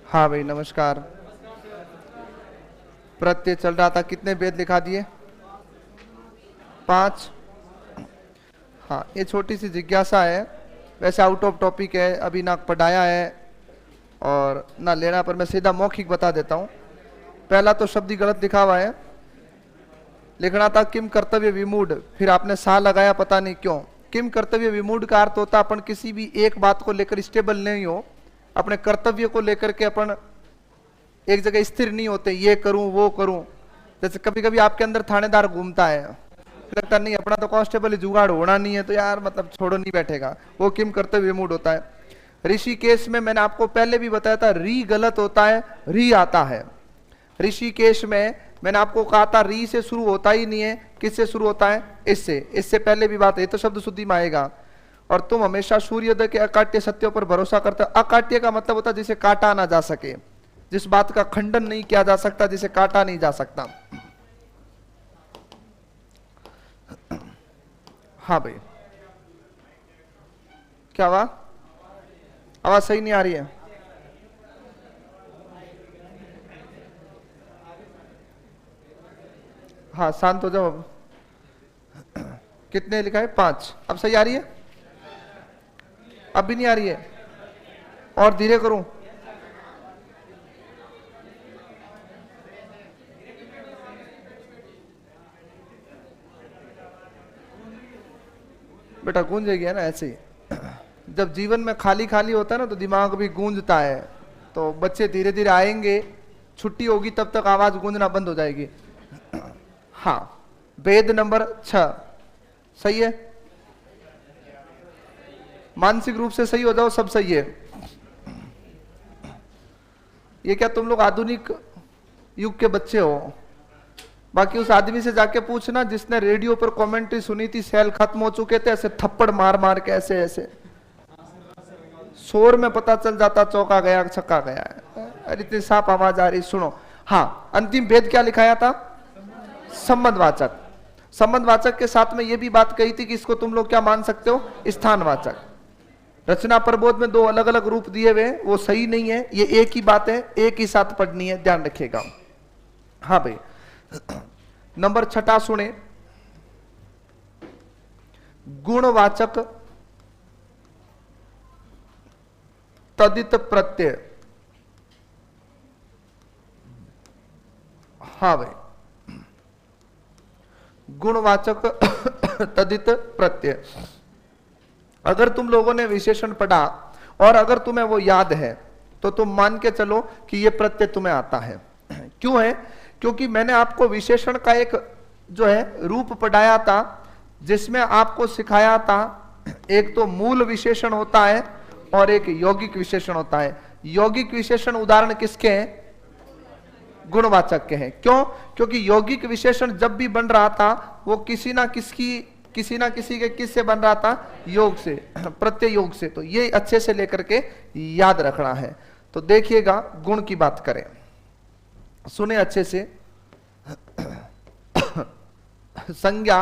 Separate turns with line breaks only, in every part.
हाँ भाई नमस्कार। प्रत्यय चल रहा था, कितने वेद लिखा दिए? 5। हाँ, ये छोटी सी जिज्ञासा है, वैसे आउट ऑफ टॉपिक है, अभी ना पढ़ाया है और ना लेना, पर मैं सीधा मौखिक बता देता हूँ। पहला तो शब्द ही गलत लिखा हुआ है, लिखना था किम कर्तव्य विमूढ़, फिर आपने सा लगाया, पता नहीं क्यों। किम कर्तव्य विमूढ़ का अर्थ होता अपन किसी भी एक बात को लेकर स्टेबल नहीं हो, अपने कर्तव्य को लेकर के अपन एक जगह स्थिर नहीं होते, ये करूं वो करूं। जैसे कभी कभी आपके अंदर थानेदार घूमता है, लगता नहीं अपना तो कांस्टेबल ही जुगाड़ होना नहीं है, तो यार मतलब छोड़ो नहीं बैठेगा, वो किम कर्तव्य विमूढ़ होता है। ऋषिकेश में मैंने आपको पहले भी बताया था, री गलत होता है, री आता है। ऋषिकेश में मैंने आपको कहा था री से शुरू होता ही नहीं है, किससे शुरू होता है? इससे। इससे पहले भी बात है, तो शब्द शुद्धि में आएगा। और तुम हमेशा सूर्योदय के अकाट्य सत्यों पर भरोसा करते हो। अकाट्य का मतलब होता है जिसे काटा ना जा सके, जिस बात का खंडन नहीं किया जा सकता, जिसे काटा नहीं जा सकता। हाँ भाई, क्या हुआ? आवाज सही नहीं आ रही है। हाँ शांत हो जाओ। कितने लिखा है? 5। अब सही आ रही है? अब भी नहीं आ रही है? और धीरे करूं? बेटा गूंजेगी है ना ऐसे ही। जब जीवन में खाली खाली होता है ना, तो दिमाग भी गूंजता है। तो बच्चे धीरे धीरे आएंगे, छुट्टी होगी तब तक आवाज गूंजना बंद हो जाएगी। हाँ, वेद नंबर 6 सही है। मानसिक रूप से सही हो जाओ, सब सही है। ये क्या तुम लोग आधुनिक युग के बच्चे हो? बाकी उस आदमी से जाके पूछना जिसने रेडियो पर कमेंट्री सुनी थी, सेल खत्म हो चुके थे, ऐसे थप्पड़ मार मार के ऐसे ऐसे शोर में पता चल जाता चौका गया छक्का गया है। अरे इतनी साफ आवाज आ रही, सुनो। हाँ, अंतिम भेद क्या लिखाया था? संबंधवाचक। संबंधवाचक के साथ में ये भी बात कही थी कि इसको तुम लोग क्या मान सकते हो? स्थानवाचक। रचना प्रबोध में 2 अलग अलग रूप दिए हुए, वो सही नहीं है, ये एक ही बात है, एक ही साथ पढ़नी है, ध्यान रखिएगा। हाँ भाई, नंबर 6 सुने। गुणवाचक तदित प्रत्यय। हाँ भाई, गुणवाचक तदित प्रत्यय। अगर तुम लोगों ने विशेषण पढ़ा और अगर तुम्हें वो याद है, तो तुम मान के चलो कि ये प्रत्यय तुम्हें आता है। क्यों है? क्योंकि मैंने आपको विशेषण का एक जो है रूप पढ़ाया था, जिसमें आपको सिखाया था एक तो मूल विशेषण होता है और एक यौगिक विशेषण होता है। यौगिक विशेषण उदाहरण किसके हैं? गुणवाचक के हैं। क्यों? क्योंकि यौगिक विशेषण जब भी बन रहा था, वो किसी ना किसी के किस से बन रहा था? योग से, प्रत्यय योग से। तो ये अच्छे से लेकर के याद रखना है। तो देखिएगा, गुण की बात करें, सुने अच्छे से। संज्ञा,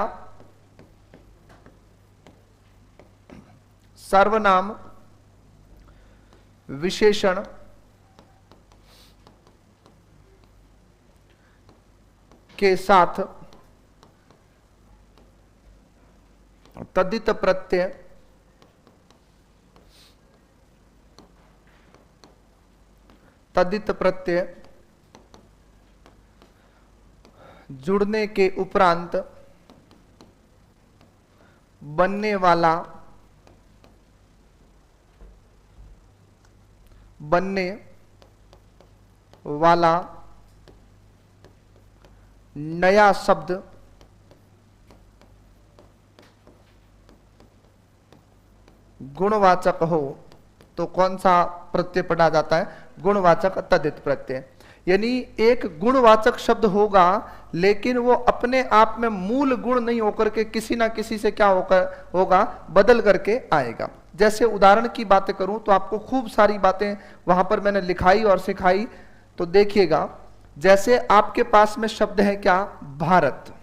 सर्वनाम, विशेषण, के साथ तद्धित प्रत्यय, तद्धित प्रत्यय जुड़ने के उपरांत बनने वाला नया शब्द गुणवाचक हो तो कौन सा प्रत्यय पढ़ा जाता है? गुणवाचक तद्धित प्रत्यय। यानी एक गुणवाचक शब्द होगा, लेकिन वो अपने आप में मूल गुण नहीं होकर के किसी ना किसी से क्या होगा? बदल करके आएगा। जैसे उदाहरण की बातें करूं तो आपको खूब सारी बातें वहां पर मैंने लिखाई और सिखाई, तो देखिएगा। जैसे आपके पास में शब्द है क्या? भारत।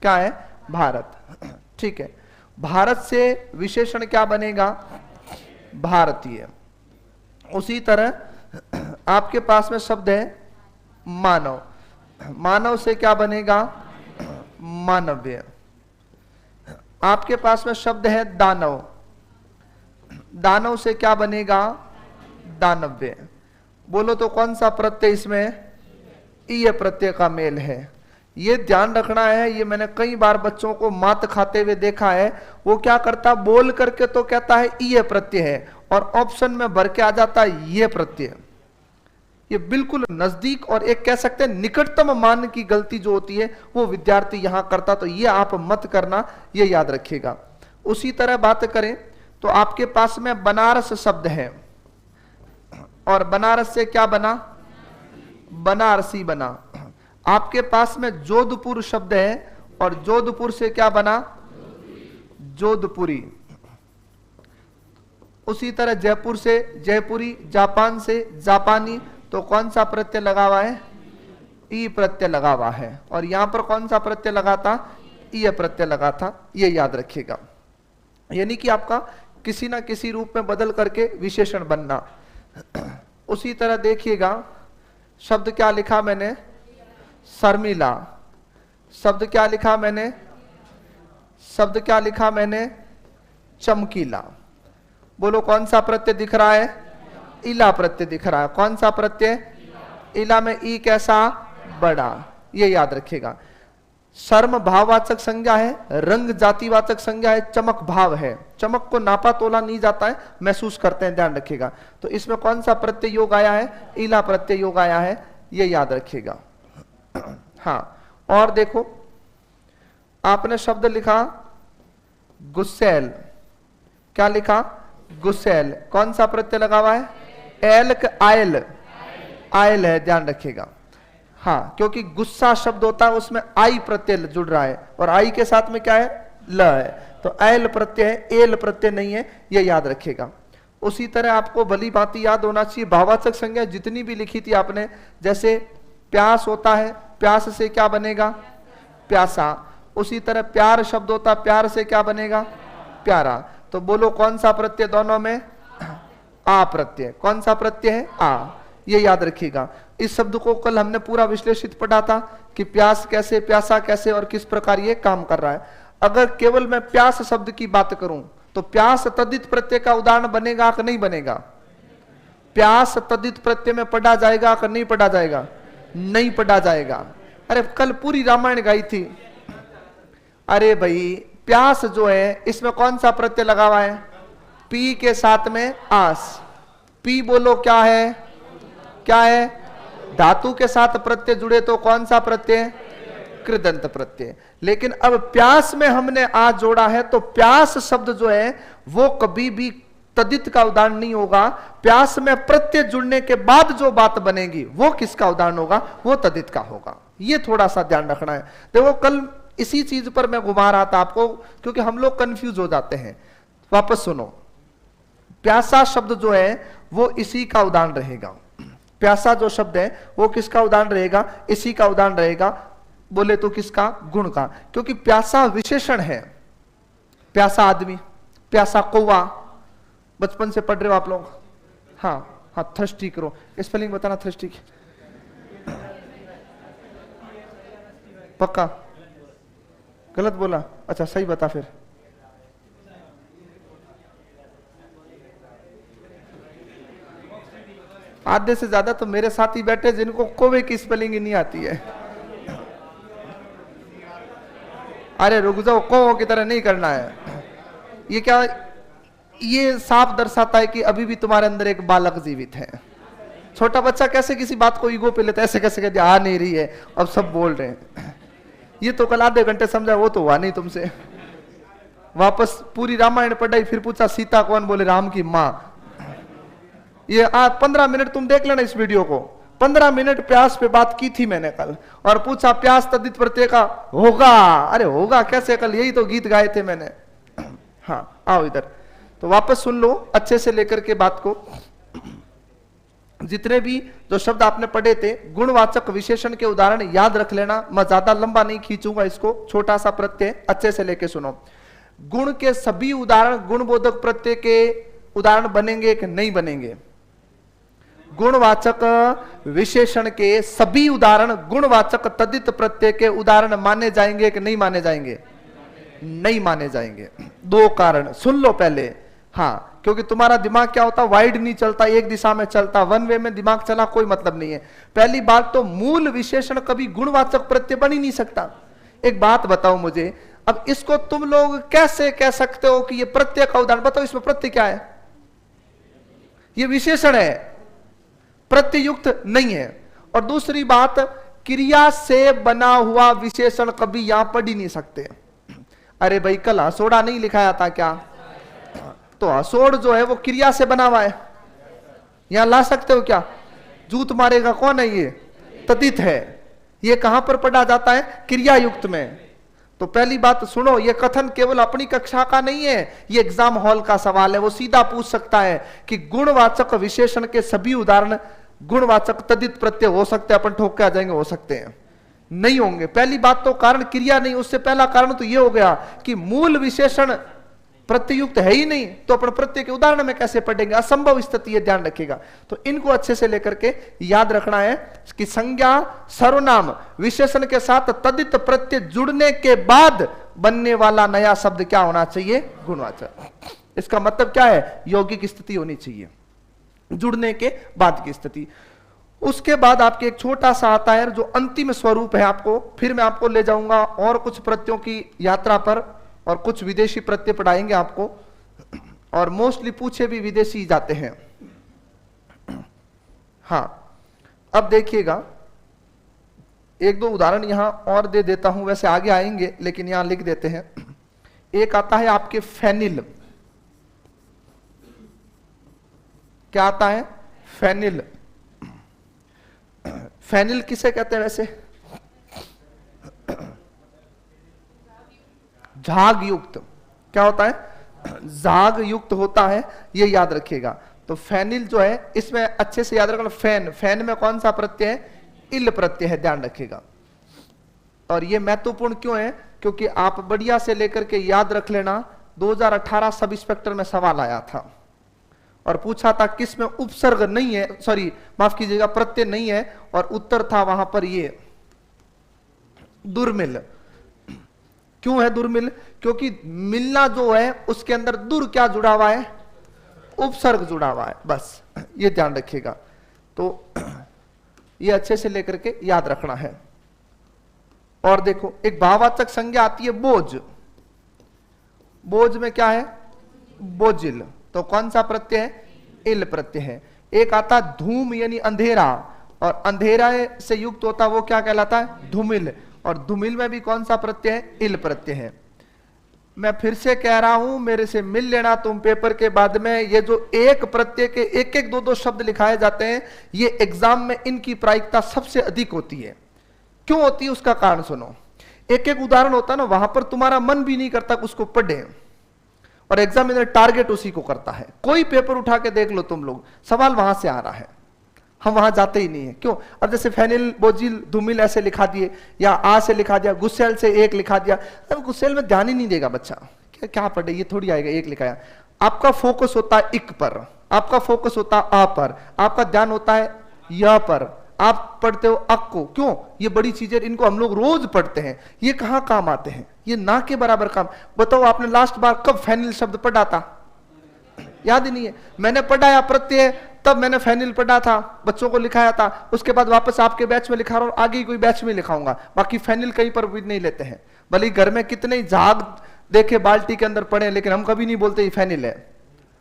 क्या है? भारत। ठीक है, भारत से विशेषण क्या बनेगा? भारतीय। उसी तरह आपके पास में शब्द है मानव, मानव से क्या बनेगा? मानव्य। आपके पास में शब्द है दानव, दानव से क्या बनेगा? दानव्य। बोलो तो कौन सा प्रत्यय इसमें? ईय प्रत्यय का मेल है। ये ध्यान रखना है, ये मैंने कई बार बच्चों को मात खाते हुए देखा है। वो क्या करता, बोल करके तो कहता है ईय प्रत्यय है और ऑप्शन में भर के आ जाता है ये प्रत्यय। ये बिल्कुल नजदीक और एक कह सकते हैं निकटतम मान की गलती जो होती है वो विद्यार्थी यहां करता, तो ये आप मत करना, ये याद रखिएगा। उसी तरह बात करें तो आपके पास में बनारस शब्द है और बनारस से क्या बना? बनारसी बना। आपके पास में जोधपुर शब्द है और जोधपुर से क्या बना? जोधपुरी। उसी तरह जयपुर से जयपुरी, जापान से जापानी, तो कौन सा प्रत्यय लगा हुआ है? ई प्रत्यय लगा हुआ है। और यहां पर कौन सा प्रत्यय लगा था? ई प्रत्यय लगा था, ये याद रखिएगा। यानी कि आपका किसी ना किसी रूप में बदल करके विशेषण बनना। उसी तरह देखिएगा, शब्द क्या लिखा मैंने? शर्मिला। शब्द क्या लिखा मैंने? शब्द क्या लिखा मैंने? चमकीला। बोलो कौन सा प्रत्यय दिख रहा है? इला प्रत्यय दिख रहा है। कौन सा प्रत्यय? इला में ई कैसा? बड़ा। ये याद रखिएगा। शर्म भाववाचक संज्ञा है, रंग जातिवाचक संज्ञा है, चमक भाव है। चमक को नापा तोला नहीं जाता है, महसूस करते हैं, ध्यान रखिएगा। तो इसमें कौन सा प्रत्यय योग आया है? इला प्रत्यय योग आया है, ये याद रखिएगा। हाँ, और देखो आपने शब्द लिखा गुस्सैल। क्या लिखा? गुस्सैल। कौन सा प्रत्यय लगा हुआ है? एल का आयल? आयल है, ध्यान रखिएगा। हाँ, क्योंकि गुस्सा शब्द होता है उसमें आई प्रत्यय जुड़ रहा है और आई के साथ में क्या है? ल है, तो एल प्रत्यय है, एल प्रत्यय नहीं है, ये याद रखिएगा। उसी तरह आपको भली भांति याद होना चाहिए भाववाचक संज्ञा जितनी भी लिखी थी आपने, जैसे प्यास होता है, प्यास से क्या बनेगा? प्यासा। उसी तरह प्यार शब्द होता, प्यार से क्या बनेगा? प्यारा। तो बोलो कौन सा प्रत्यय दोनों में? आ प्रत्यय। कौन सा प्रत्यय है? आ। ये याद रखिएगा। इस शब्द को कल हमने पूरा विश्लेषित पढ़ा था कि प्यास कैसे, प्यासा कैसे और किस प्रकार ये काम कर रहा है। अगर केवल मैं प्यास शब्द की बात करूं तो प्यास तद्धित प्रत्यय का उदाहरण बनेगा कि नहीं बनेगा? प्यास तद्धित प्रत्यय में पढ़ा जाएगा कि नहीं पढ़ा जाएगा? नहीं पढ़ा जाएगा। अरे कल पूरी रामायण गाई थी। अरे भाई प्यास जो है इसमें कौन सा प्रत्यय लगा हुआ है? पी के साथ में आस। पी बोलो क्या है? क्या है? धातु के साथ प्रत्यय जुड़े तो कौन सा प्रत्यय? कृदंत प्रत्यय। लेकिन अब प्यास में हमने आ जोड़ा है तो प्यास शब्द जो है वो कभी भी तद्धित का उदाहरण नहीं होगा। प्यास में प्रत्यय जुड़ने के बाद जो बात बनेगी वो किसका उदाहरण होगा? वो तद्धित का होगा। ये थोड़ा सा ध्यान रखना है। देखो कल इसी चीज पर मैं घुमा रहा था आपको, क्योंकि हम लोग कंफ्यूज हो जाते हैं। वापस सुनो, प्यासा शब्द जो है वो इसी का उदाहरण रहेगा। प्यासा जो शब्द है वो किसका उदाहरण रहेगा? इसी का उदाहरण रहेगा। बोले तो किसका? गुण का, क्योंकि प्यासा विशेषण है। प्यासा आदमी, प्यासा कौवा, बचपन से पढ़ रहे हो आप लोग। हाँ हाँ, थर्स्टी करो, स्पेलिंग बताना थर्स्टी की। पक्का? गलत बोला? अच्छा सही बता फिर। आधे से ज्यादा तो मेरे साथ ही बैठे जिनको कोवे की स्पेलिंग ही नहीं आती है। अरे रुक जाओ, कौवों की तरह नहीं करना है। ये क्या? ये साफ दर्शाता है कि अभी भी तुम्हारे अंदर एक बालक जीवित है। छोटा बच्चा कैसे किसी बात को ईगो पे लेता है, ऐसे कैसे कहते आ नहीं रही है, अब सब बोल रहे हैं। ये तो कल आधे घंटे समझा, वो तो हुआ नहीं तुमसे। वापस पूरी रामायण पढ़ाई, फिर पूछा सीता कौन? बोले राम की माँ। ये 15 मिनट तुम देख लेना इस वीडियो को। 15 मिनट प्यास पे बात की थी मैंने कल, और पूछा प्यास तद्धित प्रत्यय का होगा। अरे होगा कैसे? कल यही तो गीत गाए थे मैंने। हाँ आओ इधर, तो वापस सुन लो अच्छे से लेकर के बात को। जितने भी जो शब्द आपने पढ़े थे गुणवाचक विशेषण के उदाहरण याद रख लेना। मैं ज्यादा लंबा नहीं खींचूंगा इसको, छोटा सा प्रत्यय अच्छे से लेके सुनो। गुण के सभी उदाहरण गुणबोधक प्रत्यय के उदाहरण बनेंगे कि नहीं बनेंगे? गुणवाचक विशेषण के सभी उदाहरण गुणवाचक तद्धित प्रत्यय के उदाहरण माने जाएंगे कि नहीं माने जाएंगे? नहीं माने जाएंगे। दो कारण सुन लो पहले। हाँ, क्योंकि तुम्हारा दिमाग क्या होता, वाइड नहीं चलता, एक दिशा में चलता, वन वे में दिमाग चला कोई मतलब नहीं है। पहली बात तो मूल विशेषण कभी गुणवाचक प्रत्यय बन ही नहीं सकता। एक बात बताओ मुझे, अब इसको तुम लोग कैसे कह सकते हो कि ये प्रत्यय का उदाहरण? बताओ इसमें प्रत्यय क्या है? ये विशेषण है, प्रत्ययुक्त नहीं है। और दूसरी बात, क्रिया से बना हुआ विशेषण कभी यहां पढ़ ही नहीं सकते। अरे भाई कल हसोड़ा नहीं लिखाया था क्या? तो हसोड़ जो है वो क्रिया से बना हुआ है, यहां ला सकते हो क्या? जूत मारेगा कौन है? ये तद्धित है। ये कहां पर पढ़ा जाता है? क्रिया युक्त में। तो पहली बात सुनो, ये कथन केवल अपनी कक्षा का नहीं है, ये एग्जाम हॉल का सवाल है। वो सीधा पूछ सकता है कि गुणवाचक विशेषण के सभी उदाहरण गुणवाचक तद्धित प्रत्यय हो सकते हैं? अपन ठोक के आ जाएंगे हो सकते हैं? नहीं होंगे। पहली बात तो कारण क्रिया नहीं, उससे पहला कारण तो ये हो गया कि मूल विशेषण प्रत्ययुक्त है ही नहीं, तो अपन प्रत्यय के उदाहरण में कैसे पढ़ेंगे? असंभव स्थिति, ये ध्यान रखिएगा। तो इनको अच्छे से लेकर के याद रखना है कि संज्ञा सर्वनाम विशेषण के साथ तद्धित प्रत्यय जुड़ने के बाद बनने वाला नया शब्द क्या होना चाहिए? गुणवाचक। इसका मतलब क्या है? यौगिक स्थिति होनी चाहिए, जुड़ने के बाद की स्थिति। उसके बाद आपके एक छोटा सा आता है जो अंतिम स्वरूप है आपको, फिर मैं आपको ले जाऊंगा और कुछ प्रत्ययों की यात्रा पर, और कुछ विदेशी प्रत्यय पढ़ाएंगे आपको, और मोस्टली पूछे भी विदेशी जाते हैं। हाँ, अब देखिएगा एक दो उदाहरण यहां और दे देता हूं, वैसे आगे आएंगे लेकिन यहां लिख देते हैं। एक आता है आपके फेनिल। क्या आता है? फेनिल। फेनिल किसे कहते हैं वैसे? झाग युक्त। क्या होता है? झाग युक्त होता है, ये याद रखिएगा। तो फेनिल जो है, इसमें अच्छे से याद रखना, फैन, फैन में कौन सा प्रत्यय है? इल प्रत्यय है, ध्यान रखिएगा। और ये महत्वपूर्ण क्यों है? क्योंकि आप बढ़िया से लेकर के याद रख लेना, 2018 सब इंस्पेक्टर में सवाल आया था और पूछा था किस में उपसर्ग नहीं है, सॉरी माफ कीजिएगा, प्रत्यय नहीं है, और उत्तर था वहां पर ये दुर्मिल। क्यों है दुर्मिल? क्योंकि मिलना जो है उसके अंदर दुर क्या जुड़ा हुआ है? उपसर्ग जुड़ा हुआ है, बस ये ध्यान रखिएगा। तो ये अच्छे से लेकर के याद रखना है। और देखो एक भाववाचक संज्ञा आती है बोझ। बोझ में क्या है? बोझिल। तो कौन सा प्रत्यय है? इल प्रत्यय है। एक आता धूम यानी अंधेरा, और अंधेरा से युक्त होता वो क्या कहलाता है? धूमिल। और धूमिल में भी कौन सा प्रत्यय है? इल प्रत्यय है। मैं फिर से कह रहा हूं, मेरे से मिल लेना तुम पेपर के बाद में, ये जो एक प्रत्यय के एक एक दो दो शब्द लिखाए जाते हैं, ये एग्जाम में इनकी प्रायिकता सबसे अधिक होती है। क्यों होती है? उसका कारण सुनो। एक एक उदाहरण होता है ना, वहां पर तुम्हारा मन भी नहीं करता कि उसको पढ़े, और एग्जामिनर टारगेट उसी को करता है। कोई पेपर उठा के देख लो तुम लोग, सवाल वहां से आ रहा है, हम वहां जाते ही नहीं है। क्यों? अब जैसे फेनिल, बोझिल, धूमिल ऐसे लिखा दिए, या आ से लिखा दिया, गुस्सेल से एक लिखा दिया। अब गुस्सेल में ध्यान ही नहीं देगा बच्चा, क्या क्या पढ़े, ये थोड़ी आएगा, एक लिखाया। आपका फोकस होता है इक पर, आपका फोकस होता है आ पर, आपका ध्यान होता है य पर, आप पढ़ते हो अक को। क्यों? ये बड़ी चीजें, इनको हम लोग रोज पढ़ते हैं, ये कहां काम आते हैं? ये ना के बराबर काम। बताओ आपने लास्ट बार कब फेनिल शब्द पढ़ा था? याद ही नहीं है। मैंने पढ़ाया प्रत्यय, तब मैंने फेनिल पढ़ा था, बच्चों को लिखाया था, उसके बाद वापस आपके बैच में लिखा रहा हूं, आगे कोई बैच में लिखाऊंगा। बाकी फेनिल कहीं पर भी नहीं लेते हैं, भले घर में कितने ही झाग देखे बाल्टी के अंदर पड़े, लेकिन हम कभी नहीं बोलते ये फेनिल है,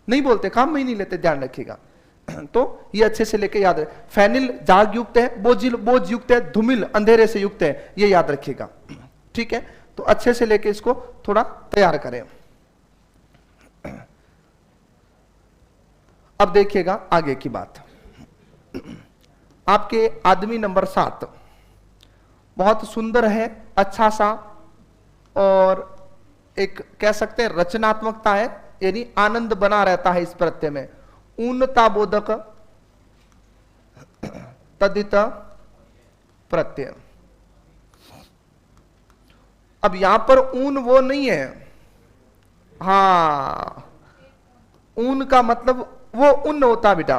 नहीं बोलते, काम में ही नहीं लेते, ध्यान रखिएगा। तो ये अच्छे से लेके याद है। फेनिल झाग युक्त है, बोझिल बोझ युक्त है, धूमिल अंधेरे से युक्त है, ये याद रखिएगा। ठीक है, तो अच्छे से लेके इसको थोड़ा तैयार करें। अब देखिएगा आगे की बात। आपके आदमी नंबर 7 बहुत सुंदर है, अच्छा सा, और एक कह सकते हैं रचनात्मकता है, यानी आनंद बना रहता है इस प्रत्यय में। ऊनता बोधक तद्धित प्रत्यय। अब यहां पर ऊन वो नहीं है, हाँ ऊन का मतलब वो उन्न होता बेटा,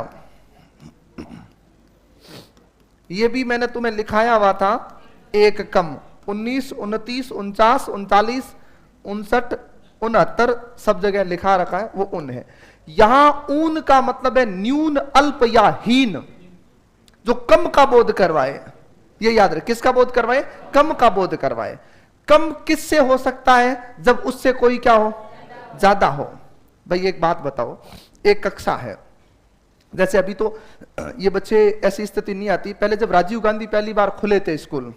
ये भी मैंने तुम्हें लिखाया हुआ था, एक कम, 19, 29, 49, 39, 59, 69 सब जगह लिखा रखा है, वो उन है। यहां ऊन का मतलब है न्यून, अल्प या हीन, जो कम का बोध करवाए। ये याद रहे, किसका बोध करवाए? कम का बोध करवाए। कम किससे हो सकता है? जब उससे कोई क्या हो? ज्यादा हो। भाई एक बात बताओ, एक कक्षा है, जैसे अभी तो ये बच्चे ऐसी स्थिति नहीं आती, पहले जब राजीव गांधी पहली बार खुले थे स्कूल,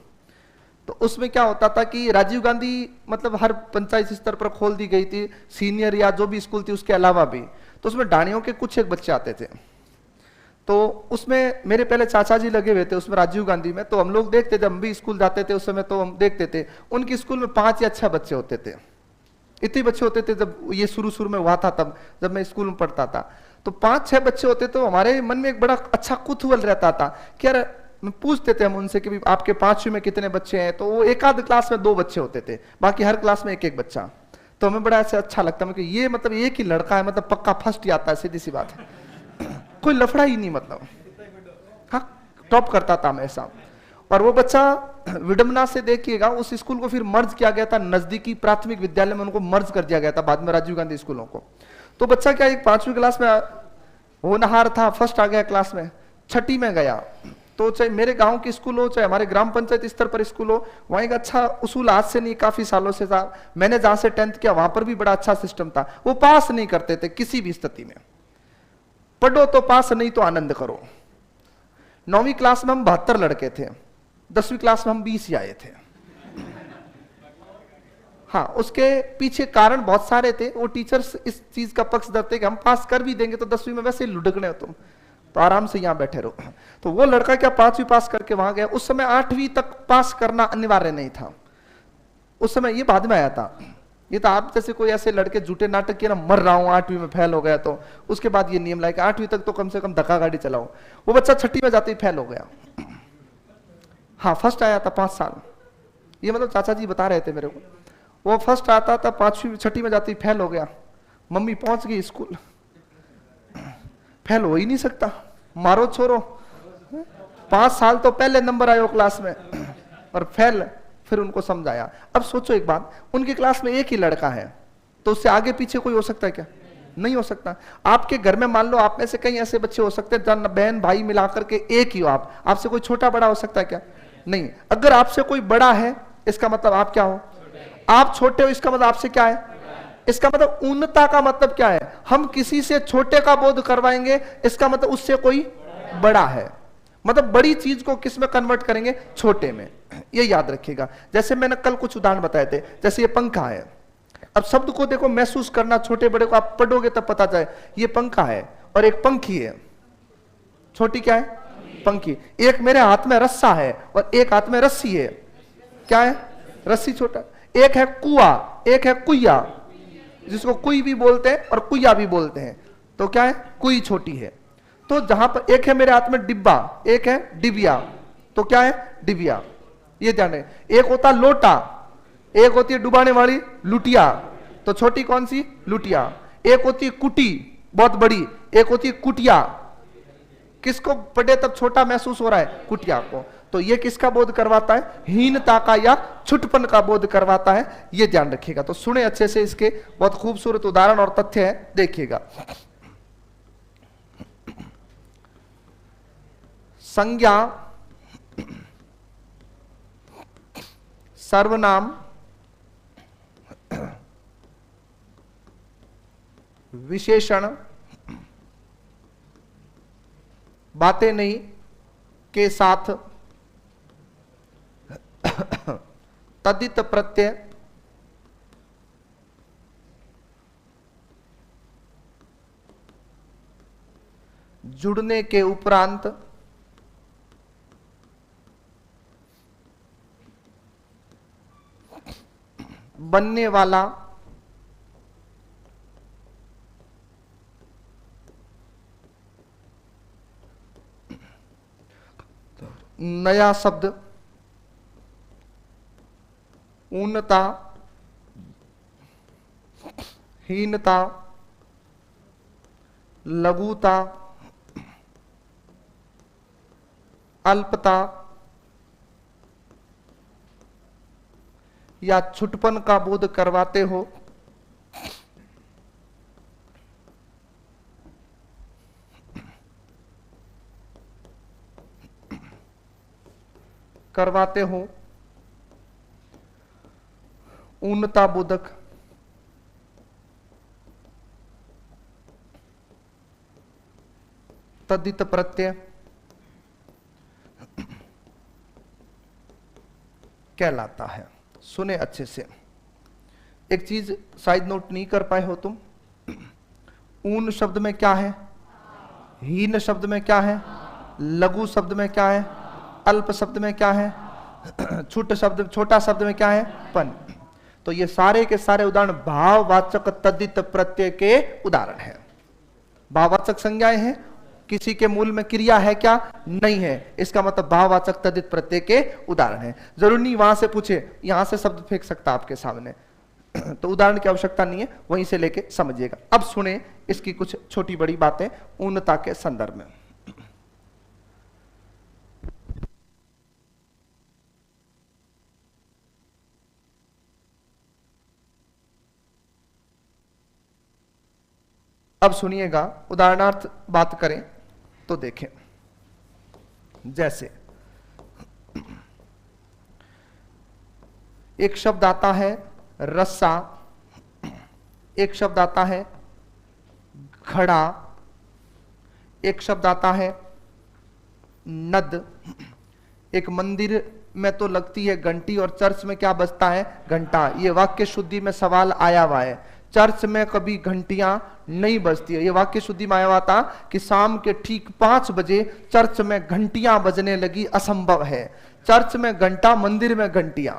तो उसमें क्या होता था कि राजीव गांधी मतलब हर पंचायत स्तर पर खोल दी गई थी, सीनियर या जो भी स्कूल थी उसके अलावा भी, तो उसमें डाणियों के कुछ एक बच्चे आते थे। तो उसमें मेरे पहले चाचा जी लगे हुए थे उसमें राजीव गांधी में, तो हम लोग देखते थे, हम भी स्कूल जाते थे उस समय, तो हम देखते थे उनकी स्कूल में 5 या 6 बच्चे होते थे। इतने बच्चे होते थे जब ये शुरू में हुआ था, तब जब मैं स्कूल में पढ़ता था, तो 5-6 बच्चे होते, तो हमारे मन में एक बड़ा अच्छा कुतूहल रहता था कि यार, पूछते थे हम उनसे कि आपके 5वीं में कितने बच्चे हैं, तो वो एक आध क्लास में 2 बच्चे होते थे, बाकी हर क्लास में एक एक बच्चा। तो हमें बड़ा ऐसे अच्छा लगता है कि ये मतलब एक ही लड़का है, मतलब पक्का फर्स्ट ही आता है, सीधी सी बात है, कोई लफड़ा ही नहीं, मतलब हाँ टॉप करता था हमेशा। और वो बच्चा विडम्बना से देखिएगा, उस स्कूल को फिर मर्ज किया गया था, नजदीकी प्राथमिक विद्यालय में उनको मर्ज कर दिया गया था बाद में राजीव गांधी स्कूलों को। तो बच्चा क्या एक 5वीं क्लास में होनहार था, फर्स्ट आ गया क्लास में, 6ठी में गया, तो चाहे मेरे गांव की स्कूल हो, चाहे हमारे ग्राम पंचायत स्तर पर स्कूल हो, वहां एक अच्छा उसूल आज से नहीं काफी सालों से था। मैंने जहां से 10th किया वहां पर भी बड़ा अच्छा सिस्टम था, वो पास नहीं करते थे किसी भी स्थिति में, पढ़ो तो पास, नहीं तो आनंद करो। 9वीं क्लास में हम 72 लड़के थे, 10वीं क्लास में हम 20 ही आए थे। हाँ, उसके पीछे कारण बहुत सारे थे, वो टीचर्स इस चीज का पक्ष धरते कि हम पास कर भी देंगे तो 10वीं में वैसे ही लुढ़कने हो तुम, तो आराम से यहाँ बैठे रहो। तो वो लड़का क्या 5वीं पास करके वहां गया, उस समय 8वीं तक पास करना अनिवार्य नहीं था उस समय, ये बाद में आया था। ये तो आप जैसे कोई ऐसे लड़के झूठे नाटक किए ना, मर रहा हूं 8वीं में फेल हो गया, तो उसके बाद ये नियम लाया कि 8वीं तक तो कम से कम धक्का गाड़ी चलाओ। वो बच्चा 6ठी में जाते ही फेल हो गया। हाँ, फर्स्ट आया था 5 साल, ये मतलब चाचा जी बता रहे थे मेरे को, वो फर्स्ट आता था, 5वीं 6ठी में जाते ही फेल हो गया। मम्मी पहुंच गई स्कूल, फेल हो ही नहीं सकता, मारो छोरो, 5 साल तो पहले नंबर आयो क्लास में और फेल। फिर उनको समझाया। अब सोचो एक बात, उनकी क्लास में एक ही लड़का है, तो उससे आगे पीछे कोई हो सकता है क्या? नहीं हो सकता। आपके घर में मान लो आप में से कई ऐसे बच्चे हो सकते हैं, बहन भाई मिलाकर के एक ही हो आप, आपसे कोई छोटा बड़ा हो सकता है क्या? नहीं। अगर आपसे कोई बड़ा है इसका मतलब आप क्या हो? आप छोटे हो, इसका मतलब आपसे क्या है? इसका मतलब ऊन्नता का मतलब क्या है? हम किसी से छोटे का बोध करवाएंगे, इसका मतलब उससे कोई बड़ा है, मतलब बड़ी चीज को किस में कन्वर्ट करेंगे? छोटे में। ये याद रखिएगा। जैसे मैंने कल कुछ उदाहरण बताए थे, जैसे ये पंखा है, अब शब्द को देखो, महसूस करना, छोटे बड़े को आप पढ़ोगे तब पता जाए। ये पंखा है और एक पंखी है, छोटी क्या है? पंखी। एक मेरे हाथ में रस्सा है और एक हाथ में रस्सी है, क्या है? रस्सी छोटा। एक है कुआ, एक है कुइया, जिसको कुई भी बोलते हैं और कुइया भी बोलते हैं, तो क्या है? कुई छोटी है। तो जहां पर एक है मेरे हाथ में डिब्बा, एक है डिबिया, तो क्या है? डिबिया। ये ध्यान है। एक होता लोटा, एक होती है डुबाने वाली लुटिया, तो छोटी कौन सी? लुटिया। एक होती है कुटी, बहुत बड़ी, एक होती है कुटिया। किसको पढ़े तब छोटा महसूस हो रहा है? कुटिया को। तो ये किसका बोध करवाता है? हीनता का या छुटपन का बोध करवाता है। ये ध्यान रखिएगा। तो सुने अच्छे से, इसके बहुत खूबसूरत उदाहरण और तथ्य है, देखिएगा। संज्ञा, सर्वनाम, विशेषण, बातें नहीं के साथ तद्धित प्रत्यय, जुड़ने के उपरांत बनने वाला नया शब्द ऊन्नता, हीनता, लघुता, अल्पता या छुटपन का बोध करवाते हो, ऊनता बोधक तद्धित प्रत्यय कहलाता है। सुने अच्छे से, एक चीज शायद नोट नहीं कर पाए हो तुम। ऊन शब्द में क्या है? हीन शब्द में क्या है? लघु शब्द में क्या है? अल्प शब्द में क्या है? छोटा शब्द में क्या है? पन। तो ये सारे के सारे उदाहरण भाववाचक तद्धित प्रत्यय के उदाहरण हैं। भाववाचक संज्ञाएं हैं, किसी के मूल में क्रिया है क्या? नहीं है। इसका मतलब भाववाचक तद्धित प्रत्यय के उदाहरण है। जरूर नहीं वहां से पूछे, यहां से शब्द फेंक सकता आपके सामने तो उदाहरण की आवश्यकता नहीं है, वहीं से लेके समझिएगा। अब सुने इसकी कुछ छोटी बड़ी बातें ऊनता के संदर्भ में। अब सुनिएगा, उदाहरणार्थ बात करें तो देखें, जैसे एक शब्द आता है रस्सा, एक शब्द आता है घड़ा, एक शब्द आता है नद। एक मंदिर में तो लगती है घंटी और चर्च में क्या बजता है? घंटा। ये वाक्य शुद्धि में सवाल आया हुआ है। चर्च में कभी घंटियां नहीं बजती है। ये वाक्य शुद्धि में आया हुआ था कि शाम के ठीक 5 बजे चर्च में घंटियां बजने लगी, असंभव है। चर्च में घंटा, मंदिर में घंटियां।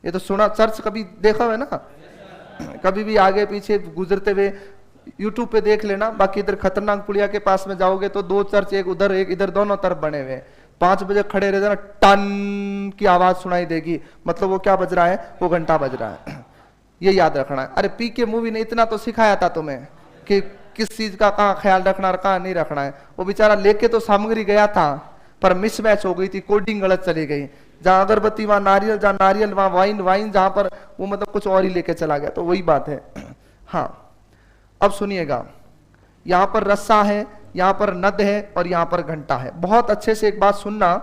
ये तो सुना, चर्च कभी देखा है ना? कभी भी आगे पीछे गुजरते हुए यूट्यूब पे देख लेना। बाकी इधर खतरनाक पुलिया के पास में जाओगे तो 2 चर्च, एक उधर एक इधर, दोनों तरफ बने हुए। 5 बजे खड़े रहते ना, टन की आवाज सुनाई देगी, मतलब वो क्या बज रहा है? वो घंटा बज रहा है। ये याद रखना है। अरे पीके मूवी ने इतना तो सिखाया था तुम्हें कि किस चीज का कहाँ ख्याल रखना और कहाँ नहीं रखना है। वो बेचारा लेके तो सामग्री गया था, पर मिसमैच हो गई थी, कोडिंग गलत चली गई। जहां अगरबत्ती वहां नारियल, जहां नारियल वहां वाइन, वाइन जहां पर वो मतलब कुछ और ही लेके चला गया। तो वही बात है। हाँ, अब सुनिएगा, यहां पर रस्सा है, यहां पर नद है और यहां पर घंटा है। बहुत अच्छे से एक बात सुनना,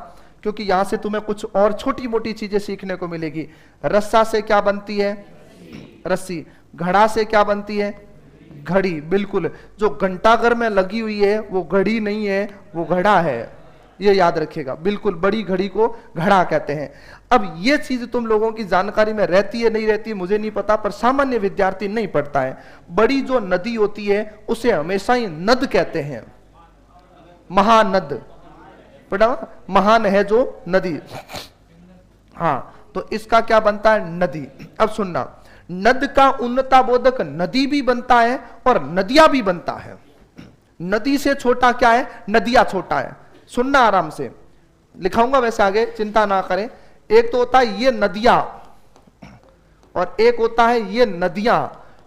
क्योंकि यहां से तुम्हें कुछ और छोटी मोटी चीजें सीखने को मिलेगी। रस्सा से क्या बनती है? रस्सी। घड़ा से क्या बनती है? घड़ी। बिल्कुल, जो घंटाघर में लगी हुई है वो घड़ी नहीं है, वो घड़ा है। ये याद रखिएगा। बिल्कुल, बड़ी घड़ी को घड़ा कहते हैं। अब ये चीज तुम लोगों की जानकारी में रहती है नहीं रहती मुझे नहीं पता, पर सामान्य विद्यार्थी नहीं पढ़ता है। बड़ी जो नदी होती है उसे हमेशा ही नद कहते हैं, महानद। पढ़ा? महान है जो नदी। हाँ, तो इसका क्या बनता है? नदी। अब सुनना, नद का उन्नता बोधक नदी भी बनता है और नदिया भी बनता है। नदी से छोटा क्या है? नदिया छोटा है। सुनना आराम से, लिखाऊंगा वैसे आगे, चिंता ना करें। एक तो होता है ये नदिया और एक होता है ये नदियां।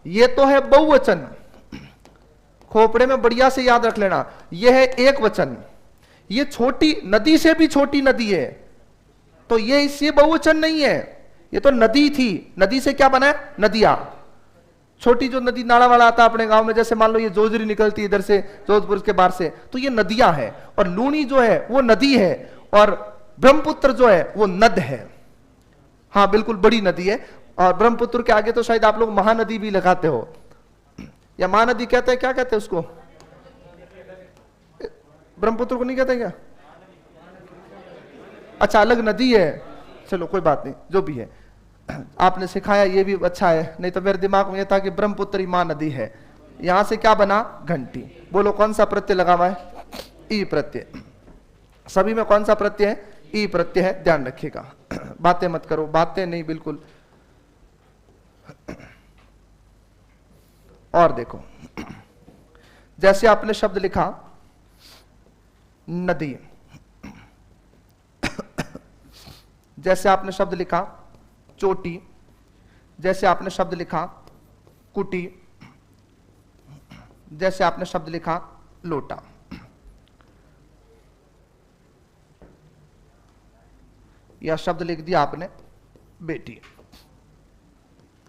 ये तो है बहुवचन, खोपड़े में बढ़िया से याद रख लेना। ये है एक वचन। ये छोटी नदी से भी छोटी नदी है, तो ये इससे बहुवचन नहीं है। ये तो नदी थी, नदी से क्या बना है? नदिया। छोटी जो नदी नाला वाला आता है अपने गांव में, जैसे मान लो ये जोजरी निकलती है इधर से, जोधपुर के बाहर से, तो ये नदियां है। और लूनी जो है वो नदी है और ब्रह्मपुत्र जो है वो नद है। हाँ बिल्कुल, बड़ी नदी है। और ब्रह्मपुत्र के आगे तो शायद आप लोग महानदी भी लगाते हो, या महानदी कहते हैं, क्या कहते हैं उसको? ब्रह्मपुत्र को नहीं कहते क्या? अच्छा, अलग नदी है। चलो कोई बात नहीं, जो भी है आपने सिखाया ये भी अच्छा है। नहीं तो मेरे दिमाग में ये था कि ब्रह्मपुत्र मां नदी है। यहां से क्या बना? घंटी। बोलो कौन सा प्रत्यय लगा हुआ है? ई प्रत्यय। सभी में कौन सा प्रत्यय है? ई प्रत्यय है। ध्यान रखिएगा, बातें मत करो, बातें नहीं, बिल्कुल। और देखो, जैसे आपने शब्द लिखा नदी, जैसे आपने शब्द लिखा चोटी, जैसे आपने शब्द लिखा कुटी, जैसे आपने शब्द लिखा लोटा। या शब्द लिख दिया आपने बेटी।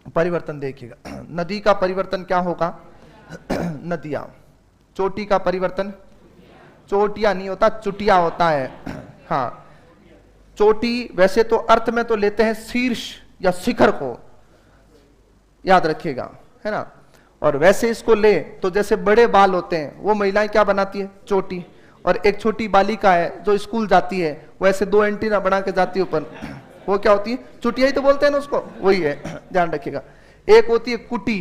परिवर्तन देखिएगा, नदी का परिवर्तन क्या होगा? नदियां। चोटी का परिवर्तन चोटिया नहीं होता, चुटिया होता है। हाँ, चोटी वैसे तो अर्थ में तो लेते हैं शीर्ष या शिखर को, याद रखिएगा, है ना। और वैसे इसको ले तो जैसे बड़े बाल होते हैं वो महिलाएं क्या बनाती है? चोटी। और एक छोटी बालिका है जो स्कूल जाती है, वो ऐसे 2 एंटीना बना के जाती है ऊपर, वो क्या होती है? चुटिया ही तो बोलते हैं ना उसको, वही है, ध्यान रखिएगा। एक होती है कुटी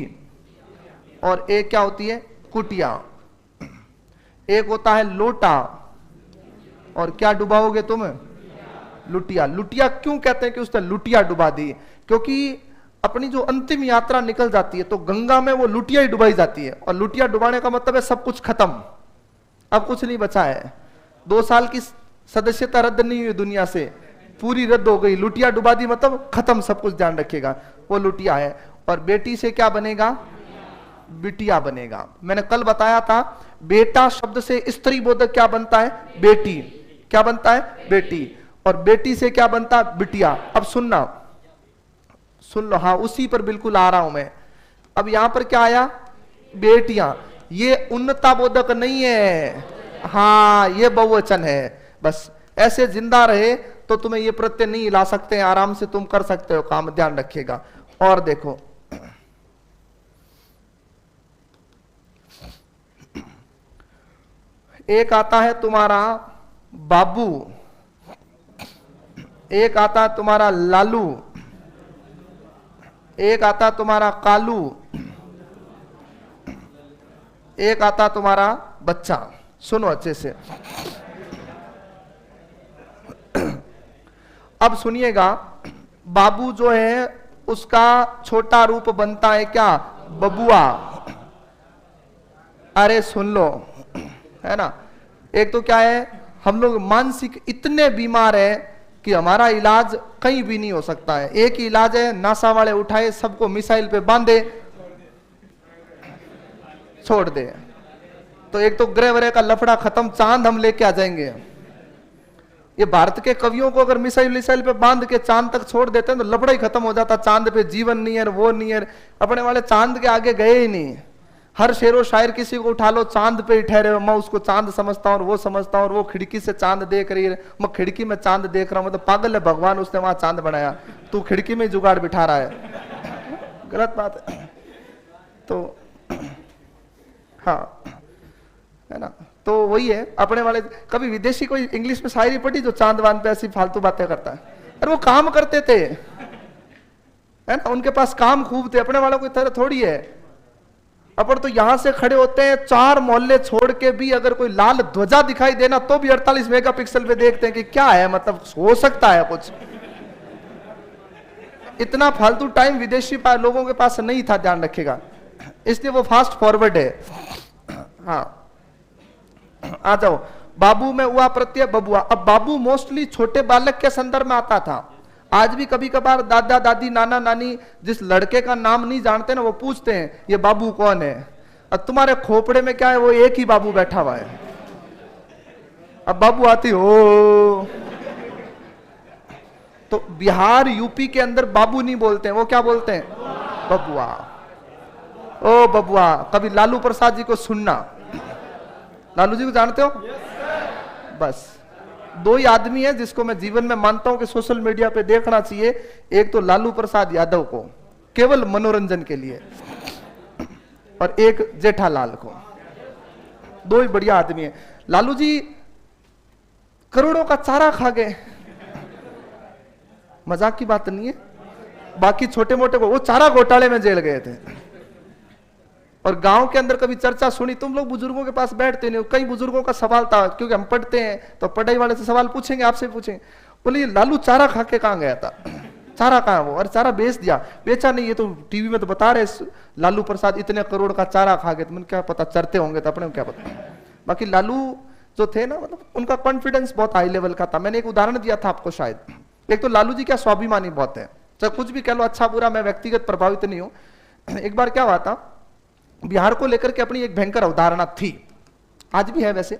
और एक क्या होती है? कुटिया। एक होता है लोटा और क्या डुबाओगे तुम? लुटिया। लुटिया क्यों कहते हैं कि उसने लुटिया डुबा दी? क्योंकि अपनी जो अंतिम यात्रा निकल जाती है तो गंगा में वो लुटिया ही डुबाई जाती है, और लुटिया डुबाने का मतलब है सब कुछ खत्म, अब कुछ नहीं बचा है। 2 साल की सदस्यता रद्द नहीं हुई दुनिया से, पूरी रद्द हो गई। लुटिया डुबा दी मतलब खत्म सब कुछ, ध्यान रखिएगा, वो लुटिया है। और बेटी से क्या बनेगा? बिटिया बनेगा। मैंने कल बताया था बेटा शब्द से स्त्री बोधक क्या बनता है? बेटी। क्या बनता है? बेटी। और बेटी से क्या बनता है? बिटिया। अब सुनना, सुन लो, हाँ उसी पर बिल्कुल आ रहा हूं मैं। अब यहां पर क्या आया? बेटियां। ये उन्नता बोधक नहीं है, हाँ ये बहुवचन है। बस ऐसे जिंदा रहे तो तुम्हें ये प्रत्यय नहीं हिला सकते, आराम से तुम कर सकते हो काम, ध्यान रखिएगा। और देखो, एक आता है तुम्हारा बाबू, एक आता है तुम्हारा लालू, एक आता तुम्हारा कालू, एक आता तुम्हारा बच्चा। सुनो अच्छे से, अब सुनिएगा। बाबू जो है उसका छोटा रूप बनता है क्या? बबुआ। अरे सुन लो, है ना। एक तो क्या है, हम लोग मानसिक इतने बीमार है कि हमारा इलाज कहीं भी नहीं हो सकता है। एक ही इलाज है, नासा वाले उठाए सबको मिसाइल पे बांधे छोड़ दे। तो एक तो ग्रह वरह का लफड़ा खत्म, चांद हम लेके आ जाएंगे। ये भारत के कवियों को अगर मिसाइल पे बांध के चांद तक छोड़ देते हैं तो लफड़ा ही खत्म हो जाता। चांद पे जीवन नहीं है, वो नहीं है, अपने वाले चांद के आगे गए ही नहीं। हर शेरो शायर किसी को उठा लो, चांद पे ही ठहरे हो, मैं उसको चांद समझता हूँ और वो समझता हूँ, और वो खिड़की से चांद देख रही है, मैं खिड़की में चांद देख रहा हूँ। मतलब पागल है भगवान, उसने वहां चांद बनाया, तू खिड़की में जुगाड़ बिठा रहा है, गलत बात है। तो हाँ, है ना। तो वही है अपने वाले। कभी विदेशी कोई इंग्लिश में शायरी पढ़ी जो चांद वांद पे ऐसी फालतू बातें करता है? अरे वो काम करते थे, है ना, उनके पास काम खूब थे। अपने वालों की तरह थोड़ी है। अपन तो यहां से खड़े होते हैं, 4 मोहल्ले छोड़ के भी अगर कोई लाल ध्वजा दिखाई देना तो भी 48 मेगापिक्सल पे देखते हैं कि क्या है, मतलब हो सकता है कुछ। इतना फालतू टाइम विदेशी लोगों के पास नहीं था, ध्यान रखिएगा, इसलिए वो फास्ट फॉरवर्ड है। हाँ आ जाओ, बाबू में हुआ प्रत्यय बबुआ। अब बाबू मोस्टली छोटे बालक के संदर्भ में आता था। आज भी कभी कभार दादा दादी नाना नानी जिस लड़के का नाम नहीं जानते ना, वो पूछते हैं ये बाबू कौन है। अब तुम्हारे खोपड़े में क्या है? वो एक ही बाबू बैठा हुआ है। अब बाबू आती हो तो बिहार यूपी के अंदर बाबू नहीं बोलते हैं, वो क्या बोलते हैं? बबुआ। ओ बबुआ। कभी लालू प्रसाद जी को सुनना, लालू जी को जानते हो? बस 2 ही आदमी है जिसको मैं जीवन में मानता हूं कि सोशल मीडिया पे देखना चाहिए। एक तो लालू प्रसाद यादव को केवल मनोरंजन के लिए, और एक जेठालाल को। 2 ही बढ़िया आदमी है। लालू जी करोड़ों का चारा खा गए, मजाक की बात नहीं है। बाकी छोटे मोटे को वो चारा घोटाले में जेल गए थे। और गांव के अंदर कभी चर्चा सुनी? तुम लोग बुजुर्गों के पास बैठते नहीं हो, कई बुजुर्गों का सवाल था, क्योंकि हम पढ़ते हैं तो पढ़ाई वाले से सवाल पूछेंगे, आपसे पूछेंगे। बोले ये लालू चारा खा के कहां गया था? चारा कहां? वो अरे चारा बेच दिया। बेचा नहीं, ये तो टीवी में तो बता रहे लालू प्रसाद इतने करोड़ का चारा खा गए। तो मैंने क्या पता, चरते होंगे तो अपने को क्या पता। बाकी लालू जो थे ना, मतलब उनका कॉन्फिडेंस बहुत हाई लेवल का था। मैंने एक उदाहरण दिया था आपको शायद। एक तो लालू जी क्या स्वाभिमानी बहुत है, चाहे कुछ भी कह लो, अच्छा बुरा, मैं व्यक्तिगत प्रभावित नहीं हूं। एक बार क्या हुआ था, बिहार को लेकर के अपनी एक भयंकर अवधारणा थी, आज भी है वैसे,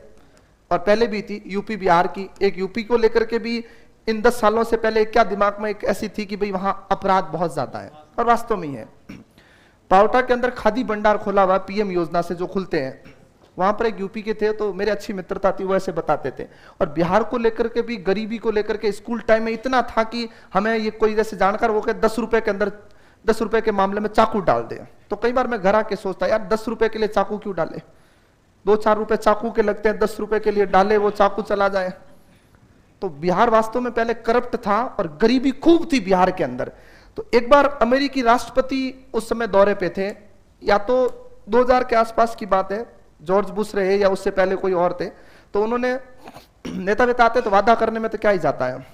और पहले भी थी, यूपी बिहार की। एक यूपी को लेकर के भी इन 10 सालों से पहले क्या दिमाग में एक ऐसी थी कि भाई वहां अपराध बहुत ज्यादा है, और वास्तव में ही है। पावटा के अंदर खादी भंडार खोला हुआ पीएम योजना से जो खुलते हैं, वहां पर एक यूपी के थे, तो मेरे अच्छी मित्रता थी, वो ऐसे बताते थे। और बिहार को लेकर के भी, गरीबी को लेकर के स्कूल टाइम में इतना था कि हमें ये कोई जैसे जानकार वो 10 रुपए के अंदर, 10 रुपए के मामले में चाकू डाल दे। तो कई बार मैं घर आके सोचता यार 10 रुपए के लिए चाकू क्यों डाले, 2-4 रुपए चाकू के लगते हैं, 10 रुपए के लिए डाले वो चाकू चला जाए। तो बिहार वास्तव में पहले करप्ट था और गरीबी खूब थी बिहार के अंदर। तो एक बार अमेरिकी राष्ट्रपति उस समय दौरे पे थे, या तो 2000 के आसपास की बात है, जॉर्ज बुश रहे या उससे पहले कोई और थे। तो उन्होंने, नेता वेता आते तो वादा करने में तो क्या ही जाता है,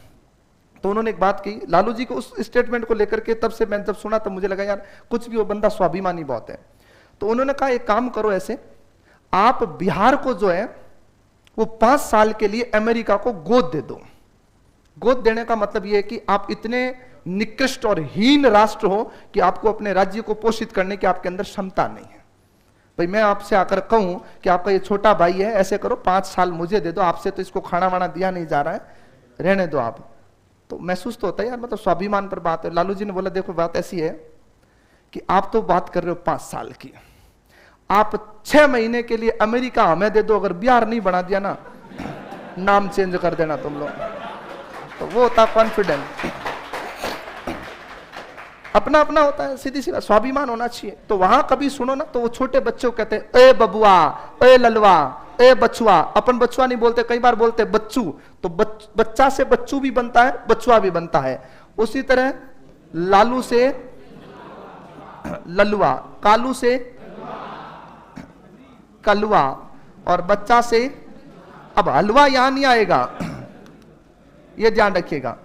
तो उन्होंने एक बात की लालू जी को, उस स्टेटमेंट को लेकर के। तब से मैं जब सुना तब मुझे लगा यार कुछ भी, वो बंदा स्वाभिमानी बहुत है। तो उन्होंने कहा एक काम करो, ऐसे आप बिहार को जो है वो 5 साल के लिए अमेरिका को गोद दे दो। गोद देने का मतलब यह है कि आप इतने निकृष्ट और हीन राष्ट्र हो कि आपको अपने राज्य को पोषित करने की आपके अंदर क्षमता नहीं है। भाई मैं आपसे आकर कहूं कि आपका ये छोटा भाई है, ऐसे करो 5 साल मुझे दे दो, आपसे तो इसको खाना वाना दिया नहीं जा रहा है, रहने दो आप। तो महसूस तो होता है यार, मतलब स्वाभिमान पर बात है। लालू जी ने बोला देखो बात ऐसी है कि आप तो बात कर रहे हो 5 साल की, आप 6 महीने के लिए अमेरिका हमें दे दो, अगर बिहार नहीं बना दिया ना, नाम चेंज कर देना तुम लोग। तो वो होता कॉन्फिडेंट, अपना अपना होता है, सीधी सी स्वाभिमान होना चाहिए। तो वहां कभी सुनो ना, तो वो छोटे बच्चों को कहते हैं ए बबुआ, ए ललवा, ए बचुआ। अपन बचुआ नहीं बोलते, कई बार बोलते बच्चू। तो बच्चा से बच्चू भी बनता है, बचुआ भी बनता है। उसी तरह लालू से ललुआ, कालू से कलवा, और बच्चा से, अब हलवा यहां नहीं आएगा, यह ध्यान रखिएगा।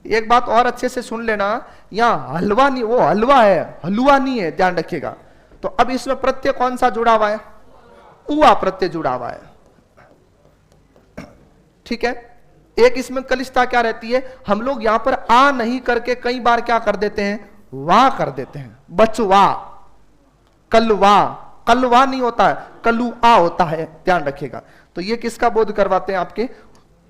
एक बात और अच्छे से सुन लेना, यहां हलवा नहीं, वो हलवा है, हलुआ नहीं है, ध्यान रखिएगा। तो अब इसमें प्रत्यय कौन सा जुड़ा हुआ है, उआ प्रत्यय जुड़ा हुआ है, ठीक है। एक इसमें कलिष्ठता क्या रहती है, हम लोग यहां पर आ नहीं करके कई बार क्या कर देते हैं, वाह कर देते हैं, बचवा, कलवा, कलवा नहीं होता है, कलुआ होता है, ध्यान रखिएगा। तो ये किसका बोध करवाते हैं, आपके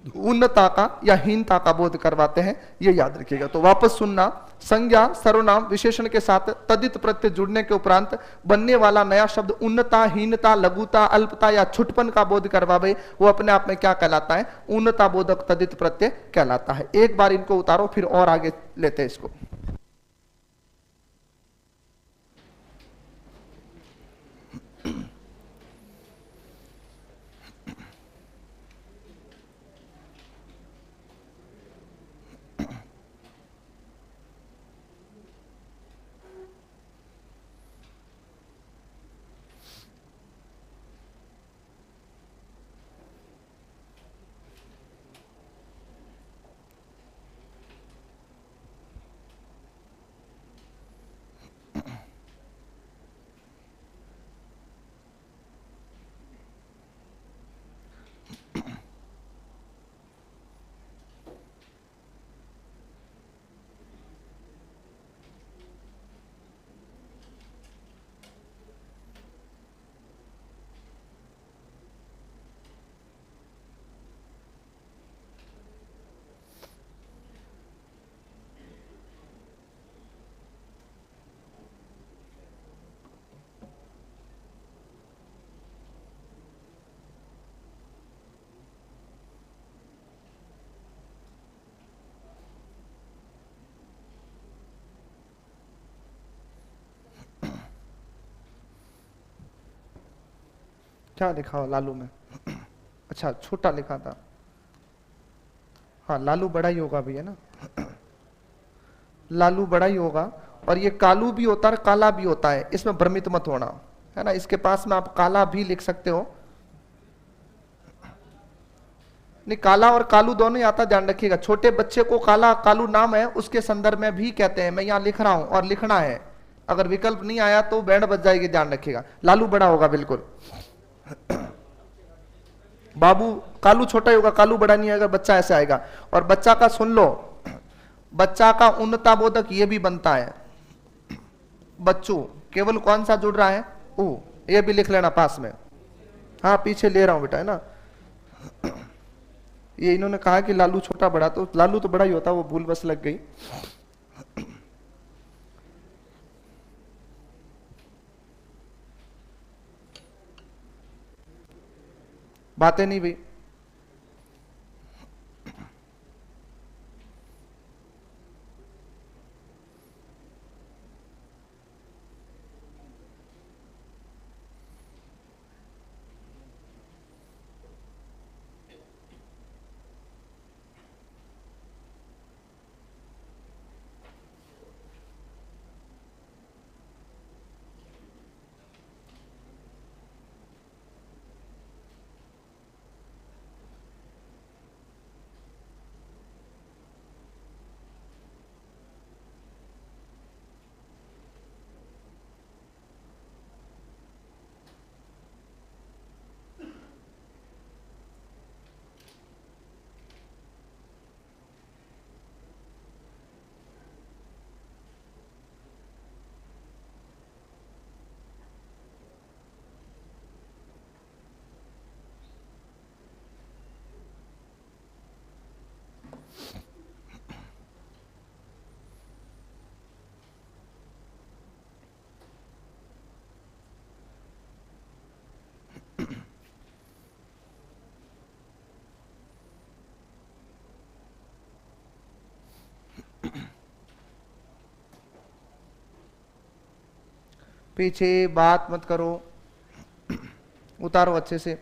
उन्नता का या हीनता का बोध करवाते हैं, ये याद रखिएगा। तो वापस सुनना, संज्ञा सर्वनाम विशेषण के साथ तदित प्रत्यय जुड़ने के उपरांत बनने वाला नया शब्द उन्नता, हीनता, लघुता, अल्पता या छुटपन का बोध करवावे, वो अपने आप में क्या कहलाता है, उन्नता बोधक तदित प्रत्यय कहलाता है। एक बार इनको उतारो, फिर और आगे लेते हैं इसको। क्या लिखा हो लालू में, अच्छा छोटा लिखा था, हाँ लालू बड़ा ही होगा भी, है ना, लालू बड़ा ही होगा। और ये कालू भी होता है, काला भी होता है, इसमें भ्रमित मत होना, है ना। इसके पास में आप काला भी लिख सकते हो, नहीं काला और कालू दोनों ही आता, ध्यान रखिएगा। छोटे बच्चे को काला कालू नाम है, उसके संदर्भ में भी कहते हैं। मैं यहाँ लिख रहा हूं और लिखना है, अगर विकल्प नहीं आया तो बैंड बज जाएगी, ध्यान रखिएगा। लालू बड़ा होगा बिल्कुल, बाबू कालू छोटा ही होगा, कालू बड़ा नहीं आएगा, बच्चा ऐसे आएगा। और बच्चा का सुन लो, बच्चा का उन्नता बोधक ये भी बनता है, बच्चू, केवल कौन सा जुड़ रहा है, ऊ, ये भी लिख लेना पास में, हाँ पीछे ले रहा हूं बेटा, है ना। ये इन्होंने कहा कि लालू छोटा बड़ा, तो लालू तो बड़ा ही होता, वो भूल बस लग गई। बातें नहीं भाई। पीछे बात मत करो, उतारो अच्छे से।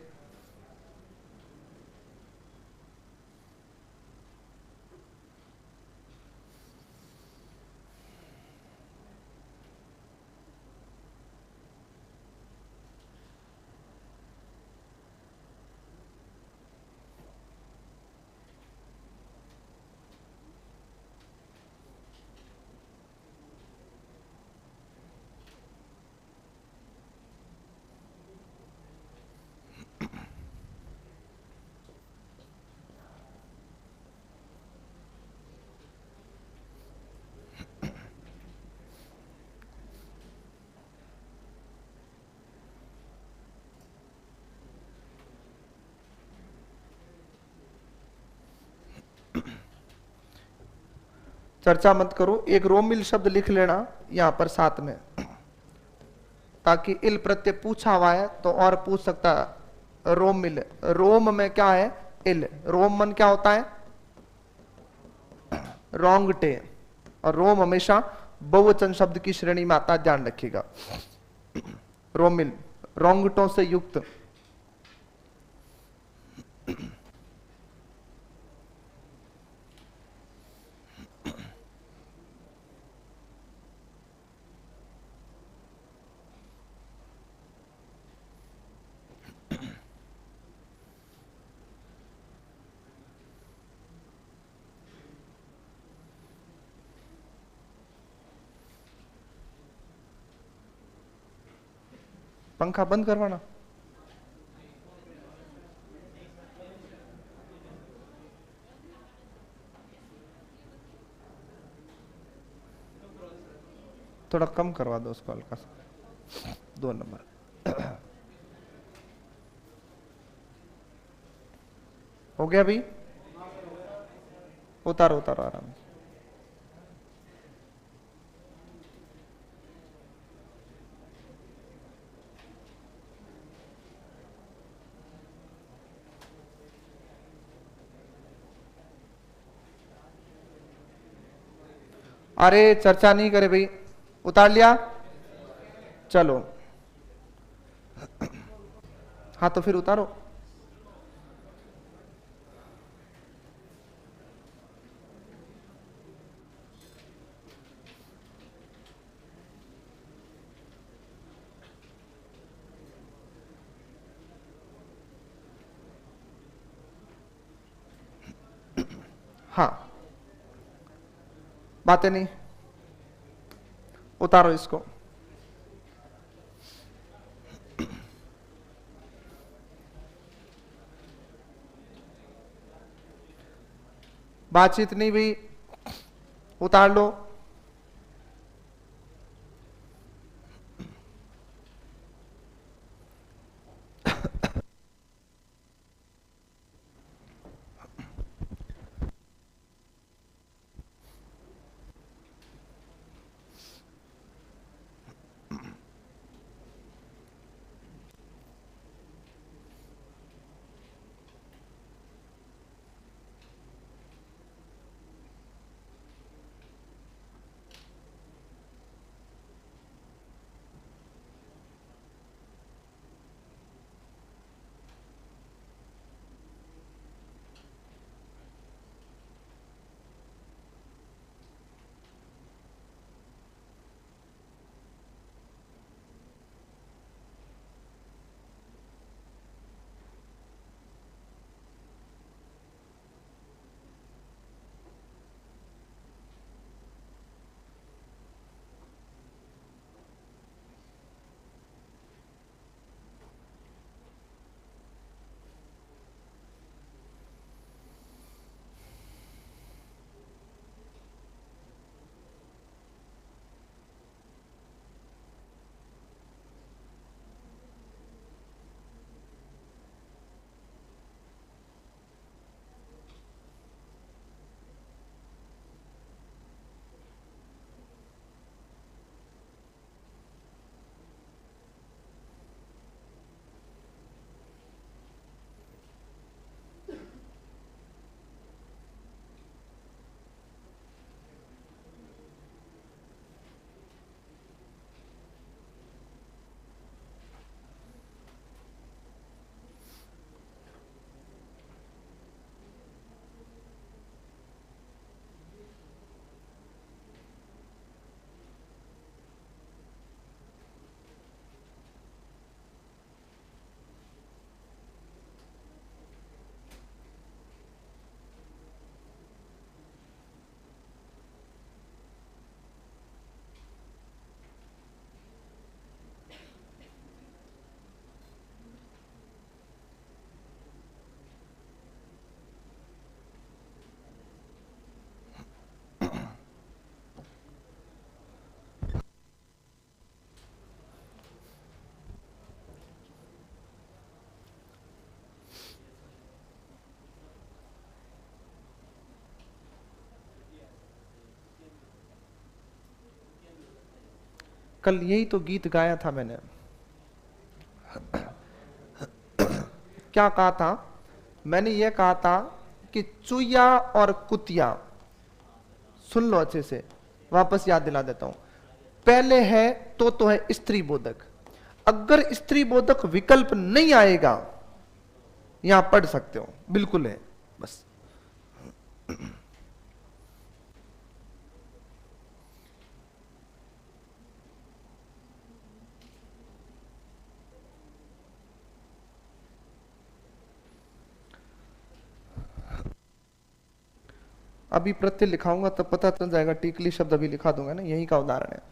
चर्चा मत करो, एक रोमिल शब्द लिख लेना यहां पर साथ में, ताकि इल प्रत्यय पूछा हुआ है तो और पूछ सकता है। रोमिल, रोम में क्या है? इल। रोम मन क्या होता है? रोंगटे। और रोम हमेशा बहुवचन शब्द की श्रेणी में आता है, ध्यान रखिएगा। रोमिल, रोंगटों से युक्त। पंखा बंद करवाना। थोड़ा कम करवा दो उसको हल्का सा, 2 नंबर। हो गया भाई? उतारो उतारो आराम से। अरे चर्चा नहीं करे भाई, उतार लिया? चलो, हाँ तो फिर उतारो। हाँ, बातें नहीं, उतारो इसको। बातचीत नहीं भी, उतार लो। कल यही तो गीत गाया था मैंने। क्या कहा था मैंने? ये कहा था कि चुया और कुतिया, सुन लो अच्छे से, वापस याद दिला देता हूं। पहले है तो है स्त्री बोधक। अगर स्त्री बोधक विकल्प नहीं आएगा, यहां पढ़ सकते हो, बिल्कुल है बस। अभी प्रत्यय लिखाऊंगा तब पता चल जाएगा। टीकली शब्द अभी लिखा दूंगा ना, यही का उदाहरण है।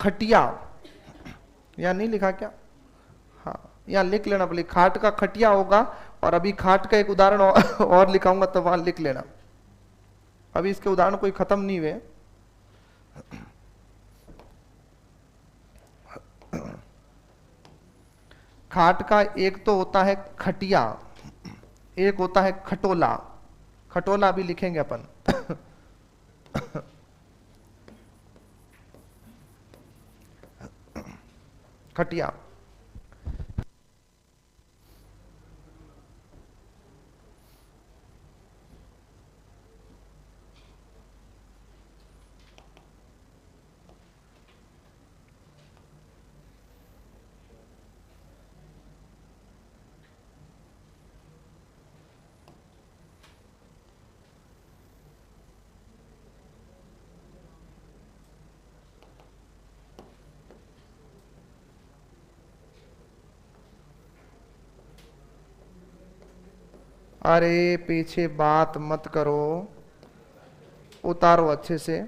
खटिया, यहां नहीं लिखा क्या? हाँ, यहां लिख लेना बोले, खाट का खटिया होगा। और अभी खाट का एक उदाहरण और लिखाऊंगा तो वहां लिख लेना। अभी इसके उदाहरण कोई खत्म नहीं हुए। खाट का एक तो होता है खटिया, एक होता है खटोला। खटोला भी लिखेंगे अपन। खटिया। अरे पीछे बात मत करो, उतारो अच्छे से।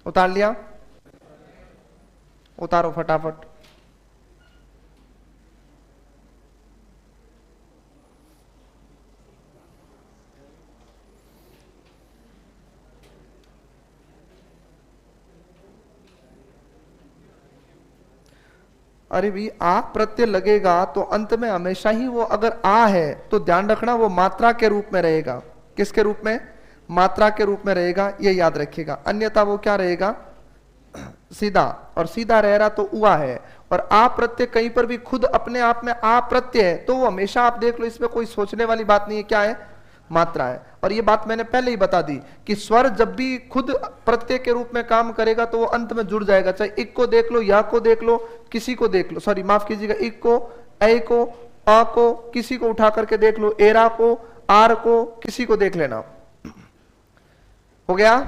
उतार लिया? उतारो फटाफट। अरे भी आ प्रत्यय लगेगा तो अंत में हमेशा ही वो, अगर आ है तो ध्यान रखना वो मात्रा के रूप में रहेगा। किसके रूप में? मात्रा के रूप में रहेगा, ये याद रखिएगा। अन्यथा वो क्या रहेगा? सीधा। और सीधा रह रहा तो उआ है। और आ प्रत्यय कहीं पर भी खुद अपने आप में आ प्रत्यय है तो वो हमेशा, आप देख लो, इसमें कोई सोचने वाली बात नहीं है। क्या है? मात्रा है। और ये बात मैंने पहले ही बता दी कि स्वर जब भी खुद प्रत्यय के रूप में काम करेगा तो वो अंत में जुड़ जाएगा। चाहे इक को देख लो, या को देख लो, किसी को देख लो, सॉरी माफ कीजिएगा, इक को, ए को, आ को, किसी को उठा करके देख लो, एरा को, आर को, किसी को देख लेना। हो गया?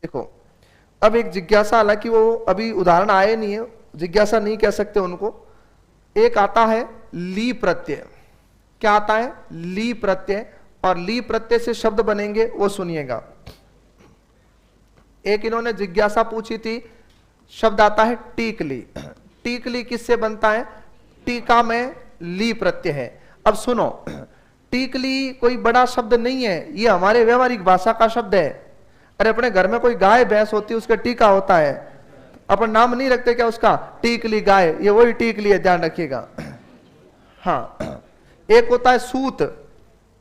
देखो अब एक जिज्ञासा, हालांकि वो अभी उदाहरण आए नहीं है, जिज्ञासा नहीं कह सकते उनको। एक आता है ली प्रत्यय। क्या आता है? ली प्रत्यय। और ली प्रत्यय से शब्द बनेंगे, वो सुनिएगा। एक इन्होंने जिज्ञासा पूछी थी, शब्द आता है टीकली। टीकली किससे बनता है? टीका में ली प्रत्यय है। अब सुनो, टीकली कोई बड़ा शब्द नहीं है, ये हमारे व्यवहारिक भाषा का शब्द है। अरे अपने घर में कोई गाय भैंस होती है, उसका टीका होता है, अपन नाम नहीं रखते क्या उसका, टीकली गाय, ये वही टीकली है, ध्यान रखिएगा। हाँ, एक होता है सूत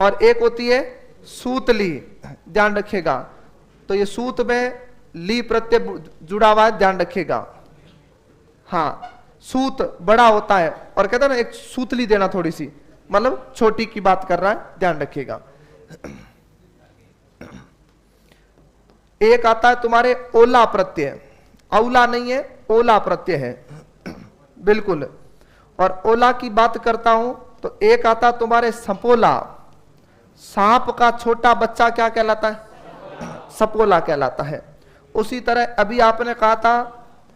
और एक होती है सूतली, ध्यान रखिएगा। तो ये सूत में ली प्रत्यय जुड़ा हुआ है, ध्यान रखिएगा। हाँ, सूत बड़ा होता है और कहता है ना एक सूतली देना, थोड़ी सी मतलब छोटी की बात कर रहा है, ध्यान रखिएगा। एक आता है तुम्हारे ओला प्रत्यय, औला नहीं है, ओला प्रत्यय है, बिल्कुल। और ओला की बात करता हूं तो एक आता तुम्हारे सपोला, सांप का छोटा बच्चा क्या कहलाता है, सपोला कहलाता है। उसी तरह अभी आपने कहा था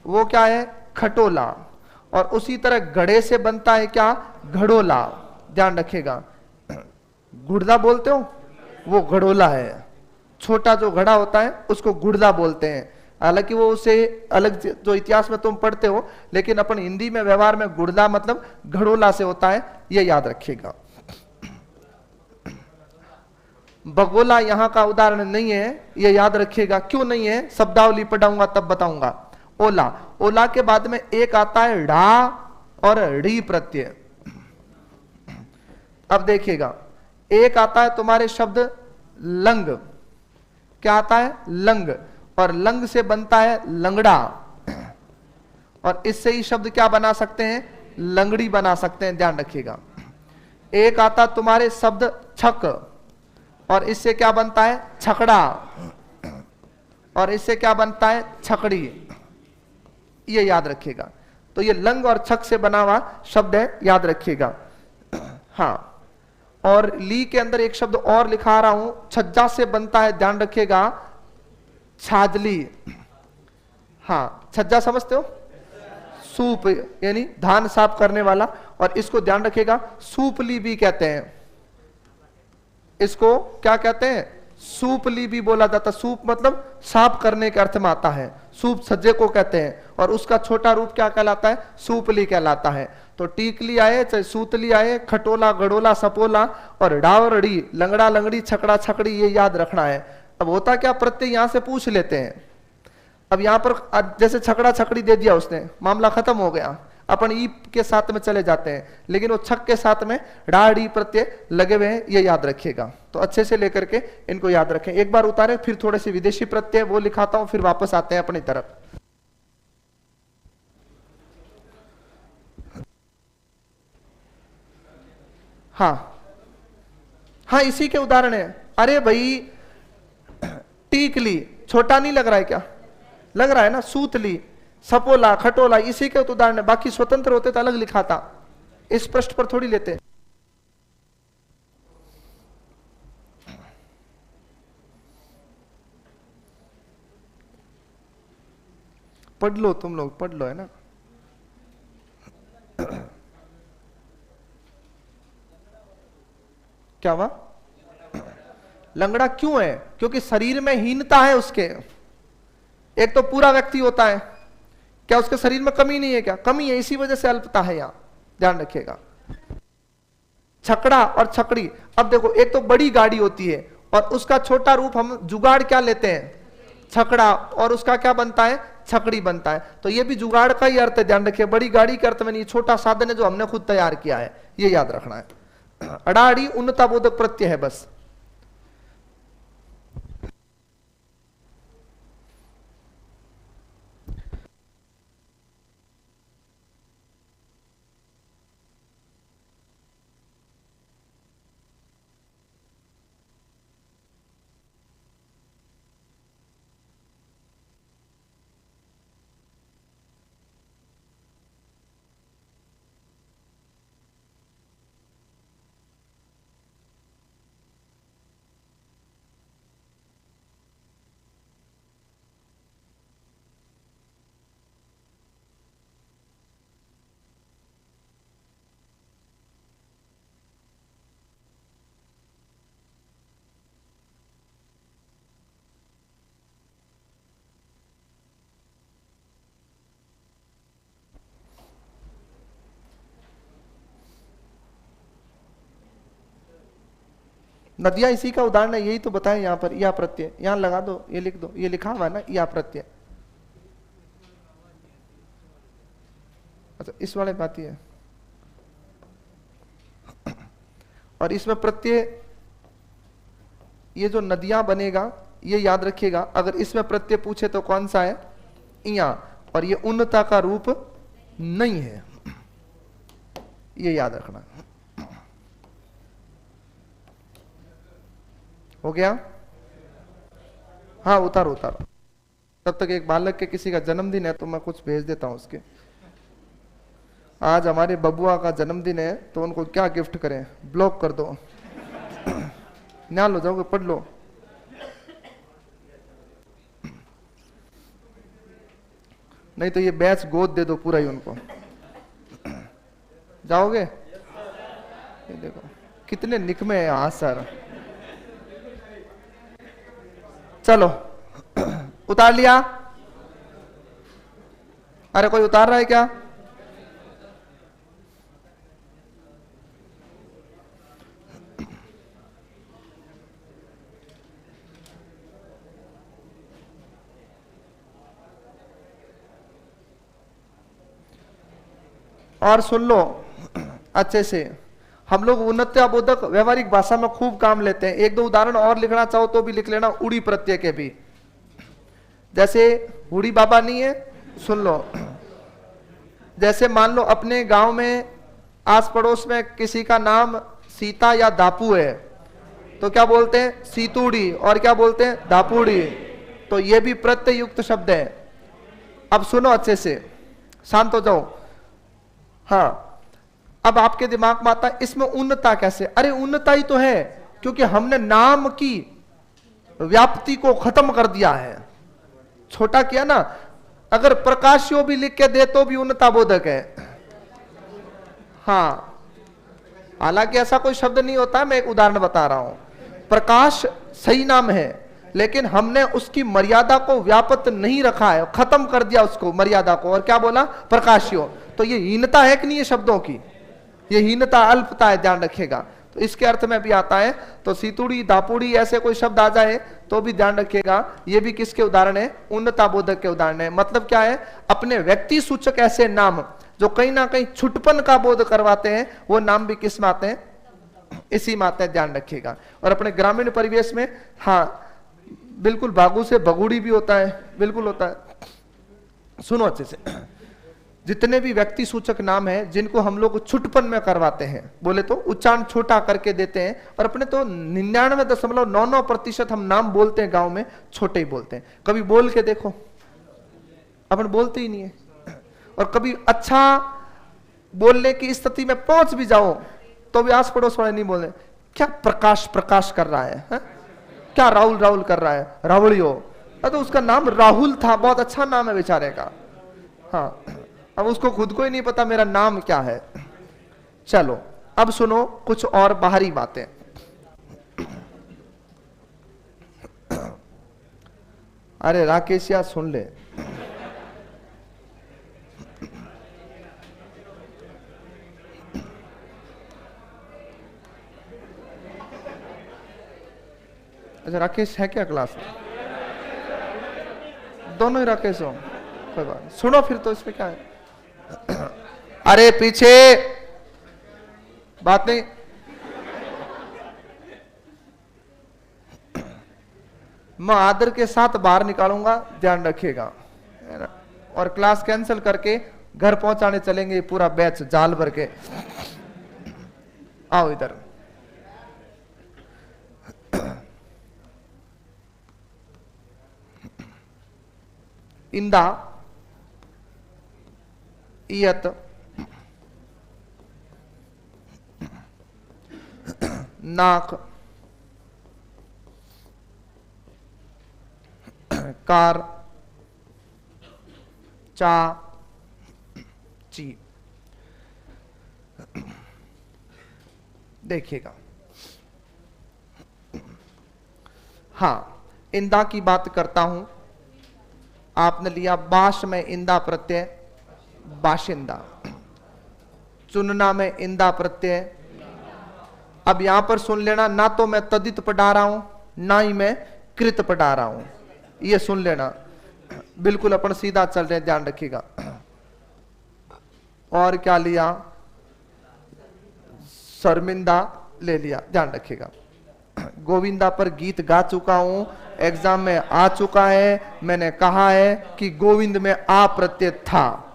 वो क्या है, खटोला, और उसी तरह घड़े से बनता है क्या, घड़ोला, ध्यान रखिएगा। गुड़दा बोलते हो, वो घड़ोला है, छोटा जो घड़ा होता है उसको गुड़दा बोलते हैं। हालांकि वो उसे अलग जो इतिहास में तुम पढ़ते हो, लेकिन अपन हिंदी में व्यवहार में गुड़दा मतलब घड़ोला से होता है, ये याद रखिएगा। बगोला यहां का उदाहरण नहीं है, ये याद रखिएगा। क्यों नहीं है, शब्दावली पढ़ाऊंगा तब बताऊंगा। ओला, ओला के बाद में एक आता है ढा और ड़ी प्रत्यय। अब देखिएगा, एक आता है तुम्हारे शब्द लंग, क्या आता है, लंग, और लंग से बनता है लंगड़ा, और इससे ही शब्द क्या बना सकते हैं, लंगड़ी बना सकते हैं, ध्यान रखिएगा। एक आता तुम्हारे शब्द छक, और इससे क्या बनता है, छकड़ा, और इससे क्या बनता है, छकड़ी, ये याद रखिएगा। तो ये लंग और छक से बना हुआ शब्द है, याद रखिएगा। हाँ, और ली के अंदर एक शब्द और लिखा रहा हूं, छज्जा से बनता है, ध्यान रखिएगा, छाजली। हाँ, छज्जा समझते हो, सूप यानी धान साफ करने वाला, और इसको ध्यान रखिएगा सूपली भी कहते हैं, इसको क्या कहते हैं, सूपली भी बोला जाता। सूप मतलब साफ करने के अर्थ में आता है, सूप छज्जे को कहते हैं, और उसका छोटा रूप क्या कहलाता है, सूपली कहलाता है। तो टीकली आए चाहे सूतली आए, खटोला घड़ोला सपोला और डावरड़ी, लंगड़ा लंगड़ी, छकड़ा छकड़ी, ये याद रखना है। अब होता क्या, प्रत्यय यहां से पूछ लेते हैं। अब यहां पर जैसे छकड़ा छकड़ी दे दिया उसने, मामला खत्म हो गया, अपन ई के साथ में चले जाते हैं, लेकिन वो छक के साथ में डाड़ी प्रत्यय लगे हुए हैं, ये याद रखिएगा। तो अच्छे से लेकर के इनको याद रखें। एक बार उतारे, फिर थोड़े से विदेशी प्रत्यय वो लिखाता हूं, फिर वापस आते हैं अपनी तरफ। हाँ हाँ, इसी के उदाहरण है। अरे भाई, टीकली छोटा नहीं लग रहा है क्या, लग रहा है ना, सूतली, सपोला, खटोला, इसी के उदाहरण है। बाकी स्वतंत्र होते तो अलग लिखा था, इस पृष्ठ पर थोड़ी लेते। पढ़ लो तुम लोग, पढ़ लो, है ना। क्या हुआ, लंगड़ा क्यों है, क्योंकि शरीर में हीनता है उसके। एक तो पूरा व्यक्ति होता है, क्या उसके शरीर में कमी नहीं है, क्या कमी है, इसी वजह से अल्पता है यहां, ध्यान रखिएगा। छकड़ा और छकड़ी, अब देखो, एक तो बड़ी गाड़ी होती है और उसका छोटा रूप हम जुगाड़ क्या लेते हैं, छकड़ा, और उसका क्या बनता है, छकड़ी बनता है। तो ये भी जुगाड़ का ही अर्थ है, ध्यान रखिए, बड़ी गाड़ी के अर्थ में नहीं, छोटा साधन है जो हमने खुद तैयार किया है, ये याद रखना है। अड़ाड़ी उन्नता बोधक प्रत्यय है बस। नदियां इसी का उदाहरण है, यही तो बताएं यहाँ पर, या प्रत्यय यहां लगा दो, ये लिख दो, ये लिखा हुआ है ना या प्रत्यय। अच्छा इस वाले बात है, और इसमें प्रत्यय, ये जो नदियां बनेगा ये याद रखिएगा, अगर इसमें प्रत्यय पूछे तो कौन सा है, इया, और ये उन्नता का रूप नहीं है, ये याद रखना। हो गया? हाँ उतारो उतारो। तब तक एक बालक के किसी का जन्मदिन है तो मैं कुछ भेज देता हूं उसके। आज हमारे बबुआ का जन्मदिन है तो उनको क्या गिफ्ट करें, ब्लॉक कर दो। न्याल हो जाओगे, पढ़ लो। नहीं तो ये बैच गोद दे दो पूरा ही उनको। जाओगे? ये देखो कितने निकमे हैं। हाँ सर, चलो उतार लिया? अरे कोई उतार रहा है क्या? और सुन लो अच्छे से, हम लोग उन्नत्याबोधक व्यवहारिक भाषा में खूब काम लेते हैं। एक दो उदाहरण और लिखना चाहो तो भी लिख लेना, उड़ी प्रत्यय के भी। जैसे हुड़ी बाबा नहीं है, सुन लो। जैसे मान लो अपने गांव में आस पड़ोस में किसी का नाम सीता या दापू है, तो क्या बोलते हैं, सीतूड़ी, और क्या बोलते हैं, दापूड़ी। तो ये भी प्रत्यय युक्त शब्द है। अब सुनो अच्छे से, शांत हो जाओ। हाँ, अब आपके दिमाग में आता है इसमें उन्नता कैसे? अरे उन्नता ही तो है, क्योंकि हमने नाम की व्याप्ति को खत्म कर दिया है, छोटा किया ना। अगर प्रकाशियों भी लिख के दे तो भी उन्नता बोधक है। हाँ, हालांकि ऐसा कोई शब्द नहीं होता है, मैं एक उदाहरण बता रहा हूं। प्रकाश सही नाम है, लेकिन हमने उसकी मर्यादा को व्यापक नहीं रखा है, खत्म कर दिया उसको, मर्यादा को, और क्या बोला, प्रकाशियों। तो ये हीनता है कि नहीं, ये शब्दों की ये हीनता, अल्पता है, ध्यान रखिएगा। तो इसके अर्थ में भी आता है। तो सीतुड़ी, दापुड़ी ऐसे कोई शब्द आ जाए तो भी ध्यान रखिएगा, ये भी किसके उदाहरण है, उन्नता बोधक के उदाहरण है। मतलब क्या है, अपने व्यक्ति सूचक ऐसे नाम जो कहीं ना कहीं छुटपन का बोध करवाते हैं, वो नाम भी किस में आते हैं, इसी में आते हैं, ध्यान रखिएगा। और अपने ग्रामीण परिवेश में, हाँ बिल्कुल, भागू से भगुड़ी भी होता है, बिल्कुल होता है। सुनो अच्छे से, जितने भी व्यक्ति सूचक नाम हैं जिनको हम लोग छुटपन में करवाते हैं, बोले तो उच्चारण छोटा करके देते हैं, और अपने तो 99.99% हम नाम बोलते हैं गांव में छोटे ही बोलते हैं। कभी बोल के देखो, अपन बोलते ही नहीं है। और कभी अच्छा बोलने की स्थिति में पहुंच भी जाओ तो भी आस पड़ोस वाले नहीं बोले, क्या प्रकाश प्रकाश कर रहा है? क्या राहुल राहुल कर रहा है, रावड़ियो। तो उसका नाम राहुल था, बहुत अच्छा नाम है बेचारे का। हाँ, अब उसको खुद को ही नहीं पता मेरा नाम क्या है। चलो अब सुनो कुछ और बाहरी बातें। अरे राकेश यार सुन ले। अच्छा राकेश है क्या क्लास में? दोनों ही राकेश हो, कोई बात नहीं। सुनो फिर तो इसमें क्या है। अरे पीछे बात नहीं। मैं आदर के साथ बाहर निकालूंगा, ध्यान रखिएगा, है ना। और क्लास कैंसिल करके घर पहुंचाने चलेंगे पूरा बैच जाल भर के। आओ इधर। इंदा, इयत, नाक, कार, चा, ची। देखिएगा, हाँ इंदा की बात करता हूं। आपने लिया बाश में इंदा प्रत्यय, बाशिंदा। चुनना में इंदा प्रत्यय, अब यहां पर सुन लेना, ना तो मैं तदित पढ़ा रहा हूं ना ही मैं कृत पढ़ा रहा हूं, ये सुन लेना। बिल्कुल अपन सीधा चल रहे, ध्यान रखिएगा। और क्या लिया, शर्मिंदा ले लिया, ध्यान रखिएगा। गोविंदा पर गीत गा चुका हूं, एग्जाम में आ चुका है, मैंने कहा है कि गोविंद में आ प्रत्यय था।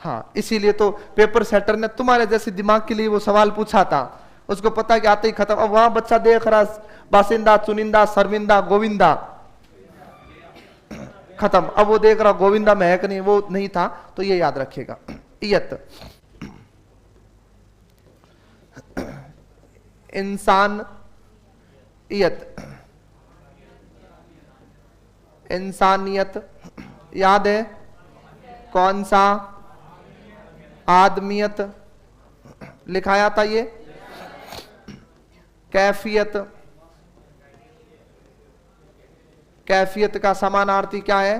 हाँ, इसीलिए तो पेपर सेटर ने तुम्हारे जैसे दिमाग के लिए वो सवाल पूछा था, उसको पता कि आते ही खत्म। अब वहां बच्चा देख रहा बासिंदा, चुनिंदा, शर्मिंदा, गोविंदा, खत्म। अब वो देख रहा गोविंदा में है कि नहीं, वो नहीं था, तो ये याद रखिएगा। इयत, इंसान, इयत, इंसानियत, याद है कौन सा, आदमियत लिखाया था ये, कैफियत, कैफियत का समानार्थी क्या है,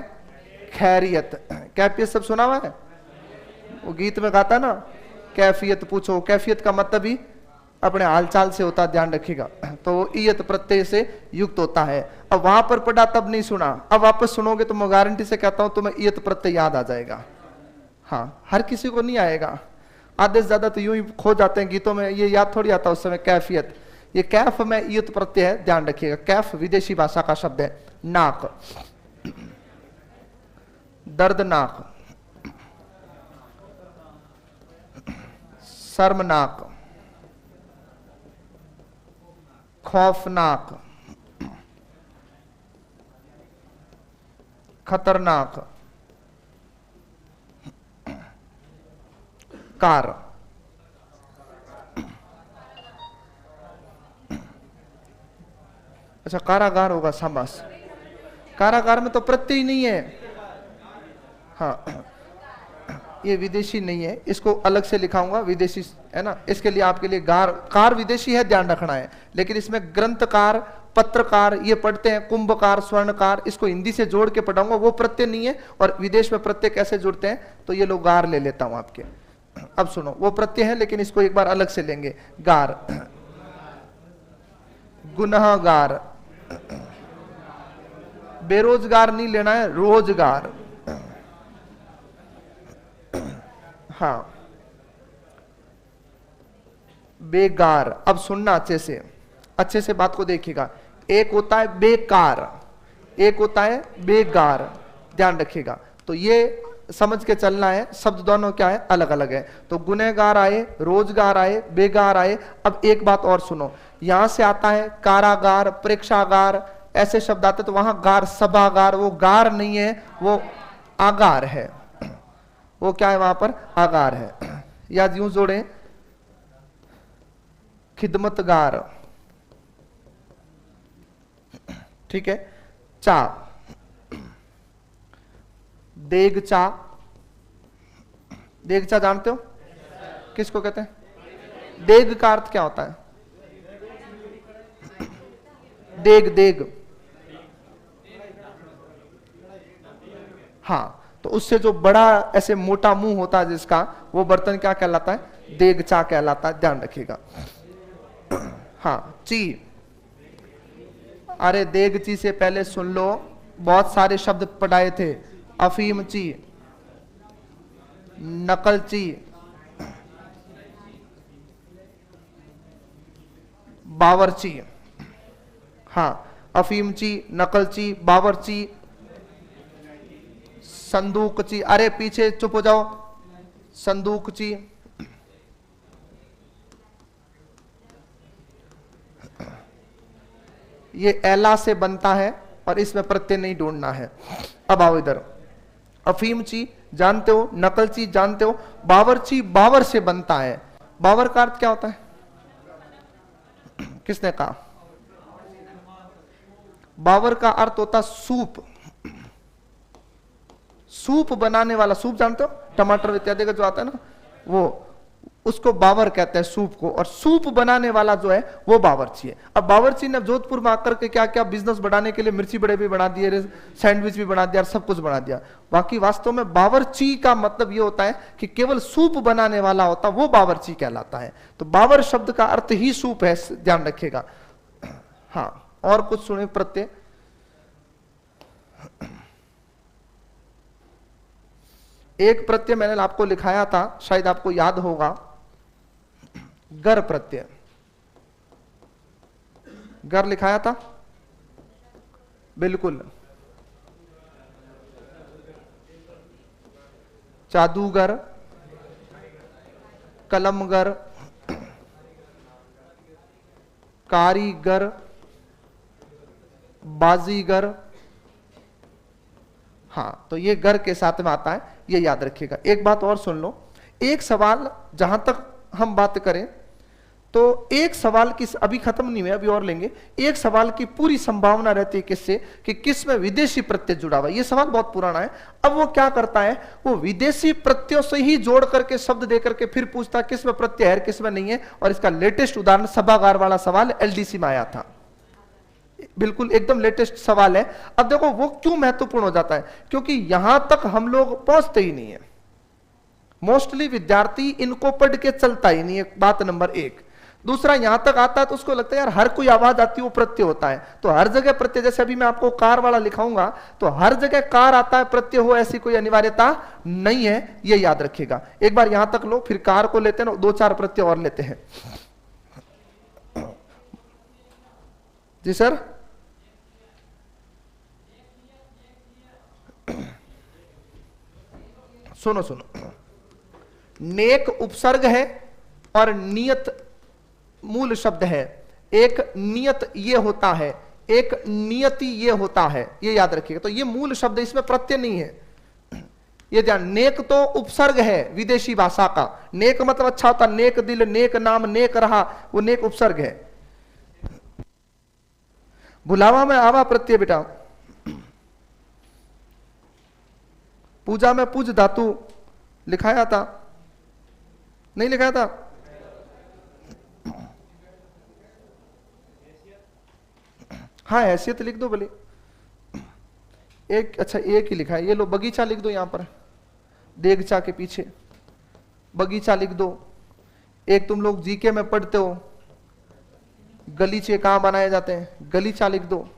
खैरियत। कैफियत सब सुना हुआ है, वो गीत में गाता ना, कैफियत पूछो, कैफियत का मतलब ही अपने हालचाल से होता, ध्यान रखिएगा। तो वो इयत प्रत्यय से युक्त होता है। अब वहां पर पढ़ा तब नहीं सुना, अब वापस सुनोगे तो मैं गारंटी से कहता हूं तुम्हें इयत प्रत्यय याद आ जाएगा। हाँ, हर किसी को नहीं आएगा, आधे से ज्यादा तो यूं ही खो जाते हैं गीतों में, ये याद थोड़ी आता उस समय। कैफियत, ये कैफ में इयत प्रत्यय है, ध्यान रखिएगा। कैफ विदेशी भाषा का शब्द है। नाक, दर्दनाक, शर्मनाक, खौफनाक, खतरनाक, कार, अच्छा कारागार होगा, शाबाश। कारागार में तो प्रत्यय नहीं है। हाँ, ये विदेशी नहीं है, इसको अलग से लिखाऊंगा, विदेशी है ना, इसके लिए आपके लिए गार, कार विदेशी है, ध्यान रखना है। लेकिन इसमें ग्रंथकार, पत्रकार ये पढ़ते हैं, कुंभकार, स्वर्णकार, इसको हिंदी से जोड़ के पढ़ाऊंगा, वो प्रत्यय नहीं है। और विदेश में प्रत्यय कैसे जुड़ते हैं, तो ये लोग गार ले लेता हूं आपके। अब सुनो, वो प्रत्यय है लेकिन इसको एक बार अलग से लेंगे। गार, गुनहगार, बेरोजगार नहीं लेना है, रोजगार। हाँ, बेगार। अब सुनना अच्छे से बात को देखिएगा। एक होता है बेकार, एक होता है बेगार, ध्यान रखिएगा। तो ये समझ के चलना है, शब्द दोनों क्या है, अलग अलग है। तो गुनहगार आए, रोजगार आए, बेगार आए। अब एक बात और सुनो, यहां से आता है कारागार, प्रेक्षागार, ऐसे शब्द आते, तो वहां गार, सभागार, वो गार नहीं है, वो आगार है। वो क्या है, वहां पर आगार है। या यूं जोड़े, खिदमतगार, ठीक है। चा, देगचा, देगचा जानते हो किसको कहते हैं? देग का अर्थ क्या होता है? देग, देग, हाँ, तो उससे जो बड़ा ऐसे मोटा मुंह होता है जिसका, वो बर्तन क्या कहलाता है? देगचा कहलाता है, ध्यान रखिएगा। हाँ, ची, अरे देगची से पहले सुन लो, बहुत सारे शब्द पढ़ाए थे। अफीमची, नकलची, बावर्ची। हाँ, अफीमची, नकलची, बावर्ची, संदूकची, अरे पीछे चुप हो जाओ, संदूकची, ये एला से बनता है और इसमें प्रत्यय नहीं ढूंढना है। अब आओ इधर, अफीमची जानते हो, नकलची जानते हो, बावर्ची बावर से बनता है। बावर का अर्थ क्या होता है? किसने कहा? बावर का अर्थ होता सूप, सूप बनाने वाला। सूप जानते हो, टमाटर इत्यादि का जो आता है ना, वो उसको बावर कहते हैं सूप को, और सूप बनाने वाला जो है वो बावर्ची है। अब बावर्ची ने जोधपुर में आकर के क्या क्या बिजनेस बढ़ाने के लिए मिर्ची बड़े भी बना दिए, सैंडविच भी बना दिया, सब कुछ बना दिया। बाकी वास्तव में बावर्ची का मतलब ये होता है कि केवल सूप बनाने वाला होता, वो बावर्ची कहलाता है। तो बावर शब्द का अर्थ ही सूप है, ध्यान रखिएगा। हाँ, और कुछ सुने प्रत्यय। एक प्रत्यय मैंने आपको लिखाया था, शायद आपको याद होगा, गर प्रत्यय। गर लिखाया था, बिल्कुल। जादूगर, कलमगर, कारीगर, बाजीगर। हाँ, तो ये गर के साथ में आता है, ये याद रखिएगा। एक बात और सुन लो, एक सवाल जहां तक हम बात करें तो एक सवाल की अभी खत्म नहीं हुआ, अभी और लेंगे। एक सवाल की पूरी संभावना रहती है किससे, कि किस में विदेशी प्रत्यय जुड़ा हुआ है। ये सवाल बहुत पुराना है। अब वो क्या करता है, वो विदेशी प्रत्ययों से ही जोड़ करके शब्द दे करके फिर पूछता है किस में प्रत्यय है किस में नहीं है। और इसका लेटेस्ट उदाहरण सभागार वाला सवाल एलडीसी में आया था, बिल्कुल एकदम लेटेस्ट सवाल है। अब देखो वो क्यों महत्वपूर्ण हो जाता है, क्योंकि यहां तक हम लोग पहुंचते ही नहीं है। मोस्टली विद्यार्थी इनको पढ़ के चलता ही नहीं है, बात नंबर एक। दूसरा, यहां तक आता है तो उसको लगता है यार हर कोई आवाज आती है वो प्रत्यय होता है, तो हर जगह प्रत्यय, जैसे अभी मैं आपको कार वाला लिखाऊंगा तो हर जगह कार आता है, प्रत्यय हो ऐसी कोई अनिवार्यता नहीं है, ये याद रखिएगा। एक बार यहां तक लो, फिर कार को लेते हैं, दो चार प्रत्यय और लेते हैं। जी सर, सुनो सुनो, नेक उपसर्ग है और नियत मूल शब्द है। एक नियत ये होता है, एक नियति ये होता है, ये याद रखिएगा। तो ये मूल शब्द, इसमें प्रत्यय नहीं है, ये ध्यान। नेक तो उपसर्ग है विदेशी भाषा का, नेक मतलब अच्छा होता, नेक दिल, नेक नाम, नेक रहा, वो नेक उपसर्ग है। बुलावा में आवा प्रत्यय बेटा, पूजा में पूज धातु लिखाया था, नहीं लिखाया था? हाँ, हैसियत लिख दो भले। एक, अच्छा एक ही लिखा है, ये लो बगीचा लिख दो, यहां पर देगचा के पीछे बगीचा लिख दो। एक तुम लोग जीके में पढ़ते हो, गलीचे कहां बनाए जाते हैं, गलीचा लिख दो।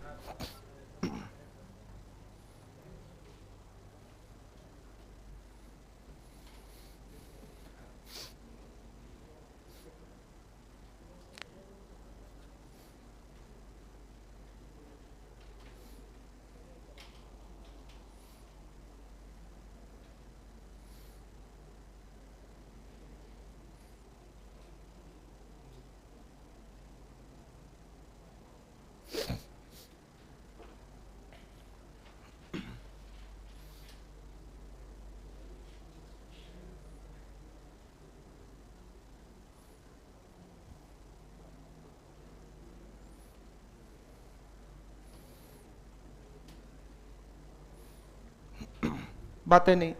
बातें नहीं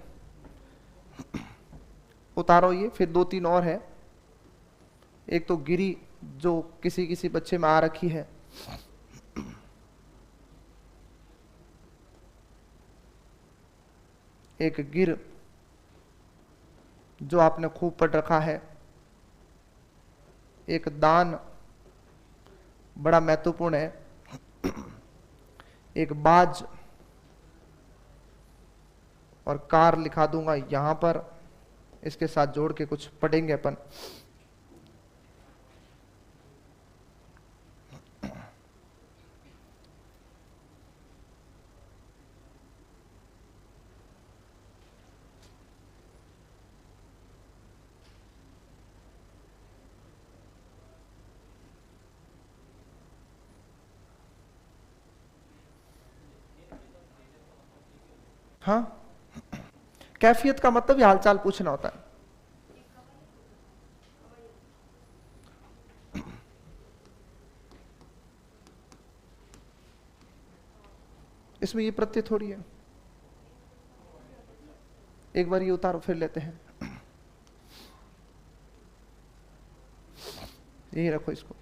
उतारो, ये फिर दो तीन और है। एक तो गिरी जो किसी किसी बच्चे में आ रखी है, एक गिर जो आपने खूब पढ़ रखा है, एक दान बड़ा महत्वपूर्ण है, एक बाज, और कार लिखा दूंगा यहां पर, इसके साथ जोड़ के कुछ पढ़ेंगे अपन। हाँ, कैफियत का मतलब ही हालचाल पूछना होता है। इसमें ये प्रत्यय थोड़ी है। एक बार ये उतारो फिर लेते हैं। यही रखो इसको।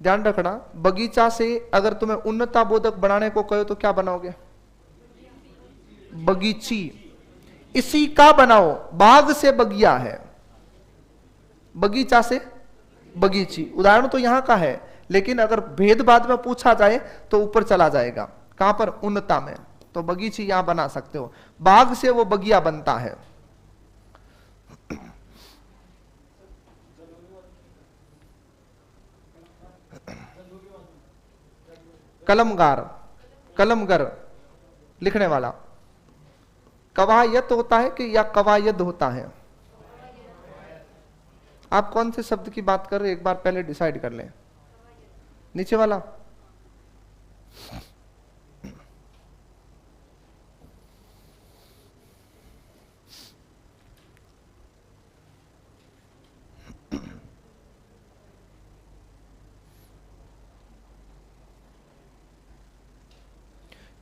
ध्यान रखना, बगीचा से अगर तुम्हें उन्नता बोधक बनाने को कहो तो क्या बनाओगे? बगीची। इसी का बनाओ, बाग से बगिया है, बगीचा से बगीची। उदाहरण तो यहां का है, लेकिन अगर भेदभाद में पूछा जाए तो ऊपर चला जाएगा। कहां पर? उन्नता में। तो बगीची यहां बना सकते हो, बाग से वो बगिया बनता है। कलमगार, कलमगर, लिखने वाला। कवायद होता है कि या कवायद होता है? आप कौन से शब्द की बात कर रहे हैं, एक बार पहले डिसाइड कर लें। नीचे वाला।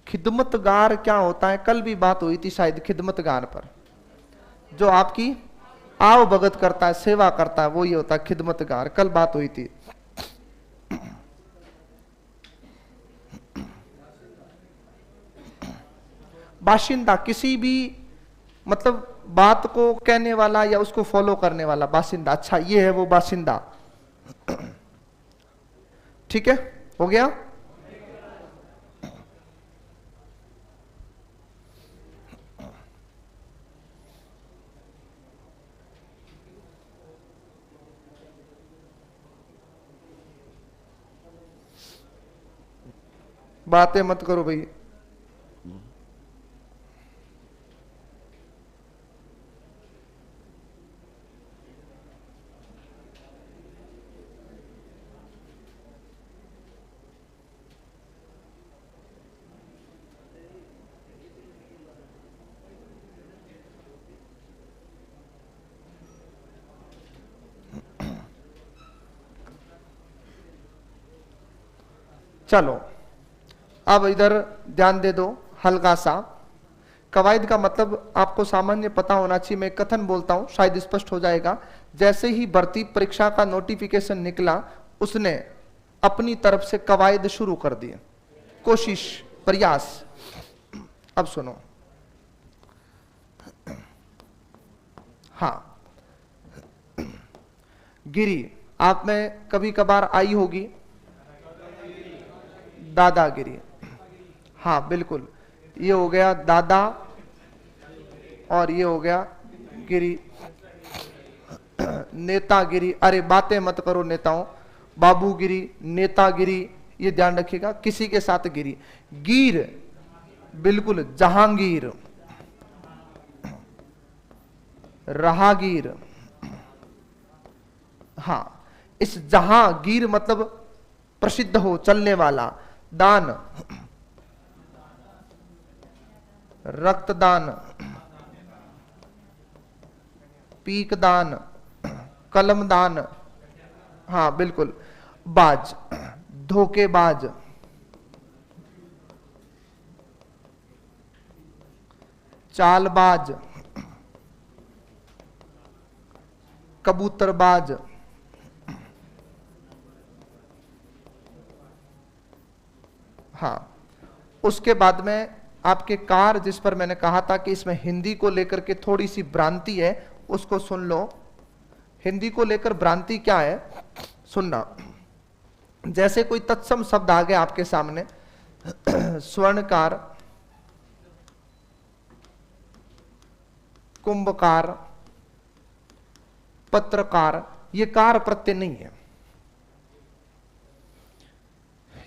खिदमतगार क्या होता है? कल भी बात हुई थी शायद खिदमतगार पर। जो आपकी आव भगत करता है, सेवा करता है, वो ये होता है खिदमतगार। कल बात हुई थी। बाशिंदा, किसी भी मतलब बात को कहने वाला या उसको फॉलो करने वाला, बाशिंदा। अच्छा, ये है वो बाशिंदा। ठीक है, हो गया। बातें मत करो भाई। चलो अब इधर ध्यान दे दो हल्का सा। कवायद का मतलब आपको सामान्य पता होना चाहिए। मैं कथन बोलता हूं, शायद स्पष्ट हो जाएगा। जैसे ही भर्ती परीक्षा का नोटिफिकेशन निकला, उसने अपनी तरफ से कवायद शुरू कर दिए, कोशिश, प्रयास। अब सुनो, हाँ, गिरी आप में कभी कभार आई होगी, दादागिरी। हाँ बिल्कुल, ये हो गया दादा और ये हो गया गिरी, नेतागिरी। अरे बातें मत करो नेताओं। बाबूगिरी, नेतागिरी, ये ध्यान रखिएगा, किसी के साथ गिरी। गिर, बिल्कुल जहांगीर, राहगीर। हाँ, इस जहांगीर मतलब प्रसिद्ध हो, चलने वाला। दान, रक्तदान, पीकदान, कलमदान। हाँ बिल्कुल। बाज, धोखेबाज, चालबाज, कबूतरबाज। हाँ, उसके बाद में आपके कार, जिस पर मैंने कहा था कि इसमें हिंदी को लेकर के थोड़ी सी भ्रांति है, उसको सुन लो। हिंदी को लेकर भ्रांति क्या है, सुनना। जैसे कोई तत्सम शब्द आ गया आपके सामने, स्वर्णकार, कुंभकार, पत्रकार, ये कार प्रत्यय नहीं है,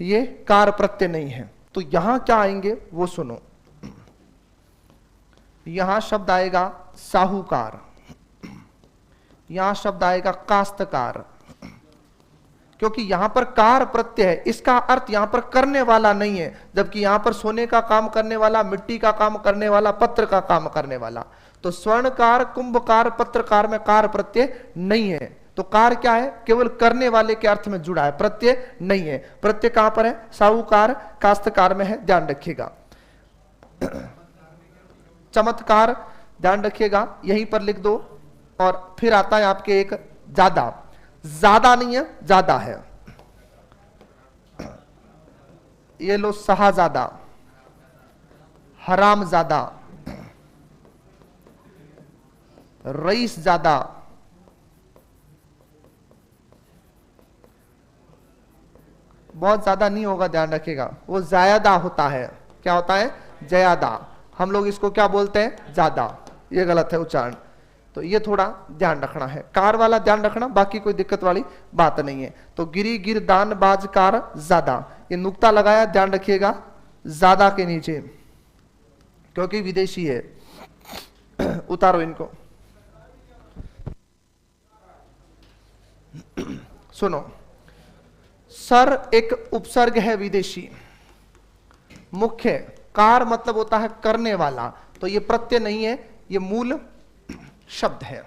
ये कार प्रत्यय नहीं है। तो यहां क्या आएंगे वो सुनो। यहां शब्द आएगा साहूकार, यहां शब्द आएगा काश्तकार, क्योंकि यहां पर कार प्रत्यय है। इसका अर्थ यहां पर करने वाला नहीं है, जबकि यहां पर सोने का काम करने वाला, मिट्टी का काम करने वाला, पत्र का काम करने वाला। तो स्वर्णकार, कुंभकार, पत्रकार में कार प्रत्यय नहीं है। तो कार क्या है, केवल करने वाले के अर्थ में जुड़ा है, प्रत्यय नहीं है। प्रत्यय कहां पर है, साहूकार, काश्तकार में है, ध्यान रखिएगा। चमत्कार, ध्यान रखिएगा, यहीं पर लिख दो। और फिर आता है आपके एक ज्यादा, ज्यादा नहीं है, ज्यादा है। ये लो शाहजादा, हराम ज्यादा, रईस ज्यादा, बहुत ज्यादा नहीं होगा, ध्यान रखिएगा, वो ज्यादा होता है। क्या होता है? ज्यादा। हम लोग इसको क्या बोलते हैं? ज्यादा। ये गलत है उच्चारण, तो ये थोड़ा ध्यान रखना है। कार वाला ध्यान रखना, बाकी कोई दिक्कत वाली बात नहीं है। तो गिरी गिर दान बाज कार ज्यादा, ये नुक्ता लगाया, ध्यान रखिएगा, ज्यादा के नीचे, क्योंकि विदेशी है। उतारो इनको। सुनो, सर एक उपसर्ग है विदेशी, मुख्य, कार मतलब होता है करने वाला, तो ये प्रत्यय नहीं है, ये मूल शब्द है।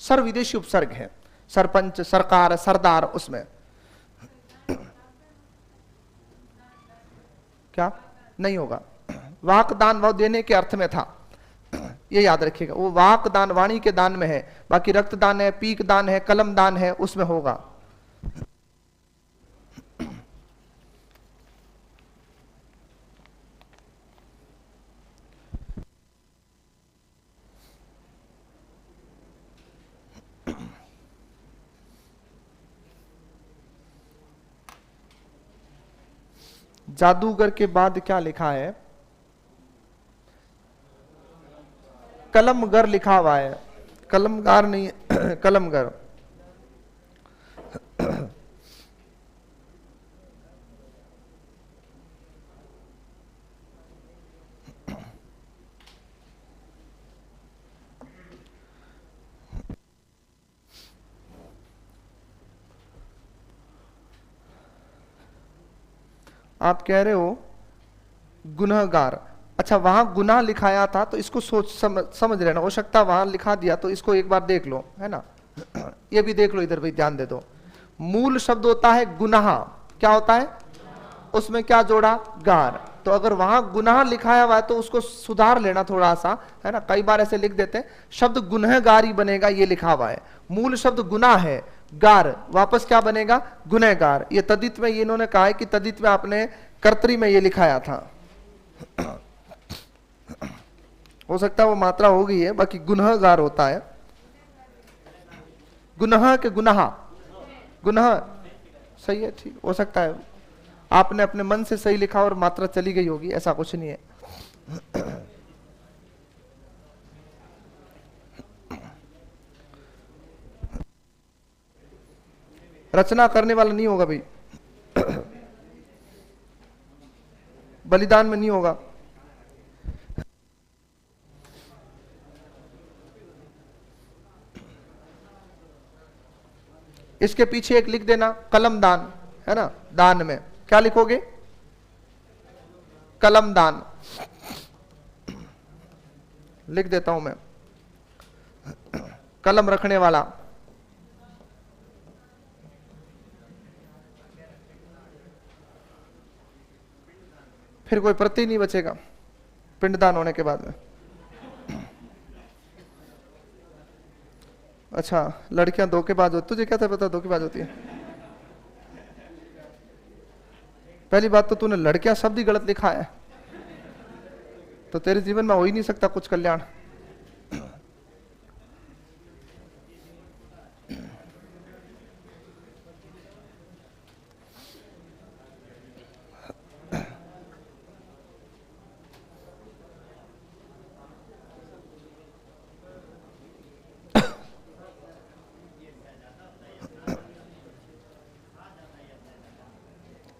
सर विदेशी उपसर्ग है, सरपंच, सरकार, सरदार, उसमें क्या नहीं होगा। वाकदान वो देने के अर्थ में था, ये याद रखिएगा। वो वाकदान वाणी के दान में है, बाकी रक्तदान है, पीक दान है, कलम दान है, उसमें होगा। जादूगर के बाद क्या लिखा है? कलमगर लिखा हुआ है, कलमगार नहीं है। कलमगर। आप कह रहे हो गुनहगार, अच्छा वहां गुनाह लिखाया था, तो इसको सोच समझ लेना। हो सकता वहां लिखा दिया, तो इसको एक बार देख लो, है ना। ये भी देख लो, इधर भी ध्यान दे दो। मूल शब्द होता है गुनाह, क्या होता है? उसमें क्या जोड़ा? गार। तो अगर वहां गुनाह लिखाया हुआ है तो उसको सुधार लेना थोड़ा सा, है ना। कई बार ऐसे लिख देते हैं, शब्द गुनहगारी बनेगा, ये लिखा हुआ है। मूल शब्द गुनाह है, गार वापस क्या बनेगा? गुनहगार। ये तद्धित में, ये इन्होंने कहा है कि तद्धित में आपने कर्तरी में ये लिखाया था। हो सकता है वो मात्रा हो गई है, बाकी गुनहगार होता है। गुनह के गुनाह, गुनह सही है, ठीक हो सकता है आपने अपने मन से सही लिखा और मात्रा चली गई होगी, ऐसा कुछ नहीं है। रचना करने वाला नहीं होगा भाई, बलिदान में नहीं होगा। इसके पीछे एक लिख देना, कलम दान, है ना। दान में क्या लिखोगे? कलम दान लिख देता हूं मैं, कलम रखने वाला। फिर कोई प्रत्यय नहीं बचेगा पिंडदान होने के बाद में। अच्छा, लड़कियां धोखेबाज होती, तुझे क्या था पता धोखेबाज होती है? पहली बात तो तूने लड़कियां शब्द ही गलत लिखा है, तो तेरे जीवन में हो ही नहीं सकता कुछ कल्याण।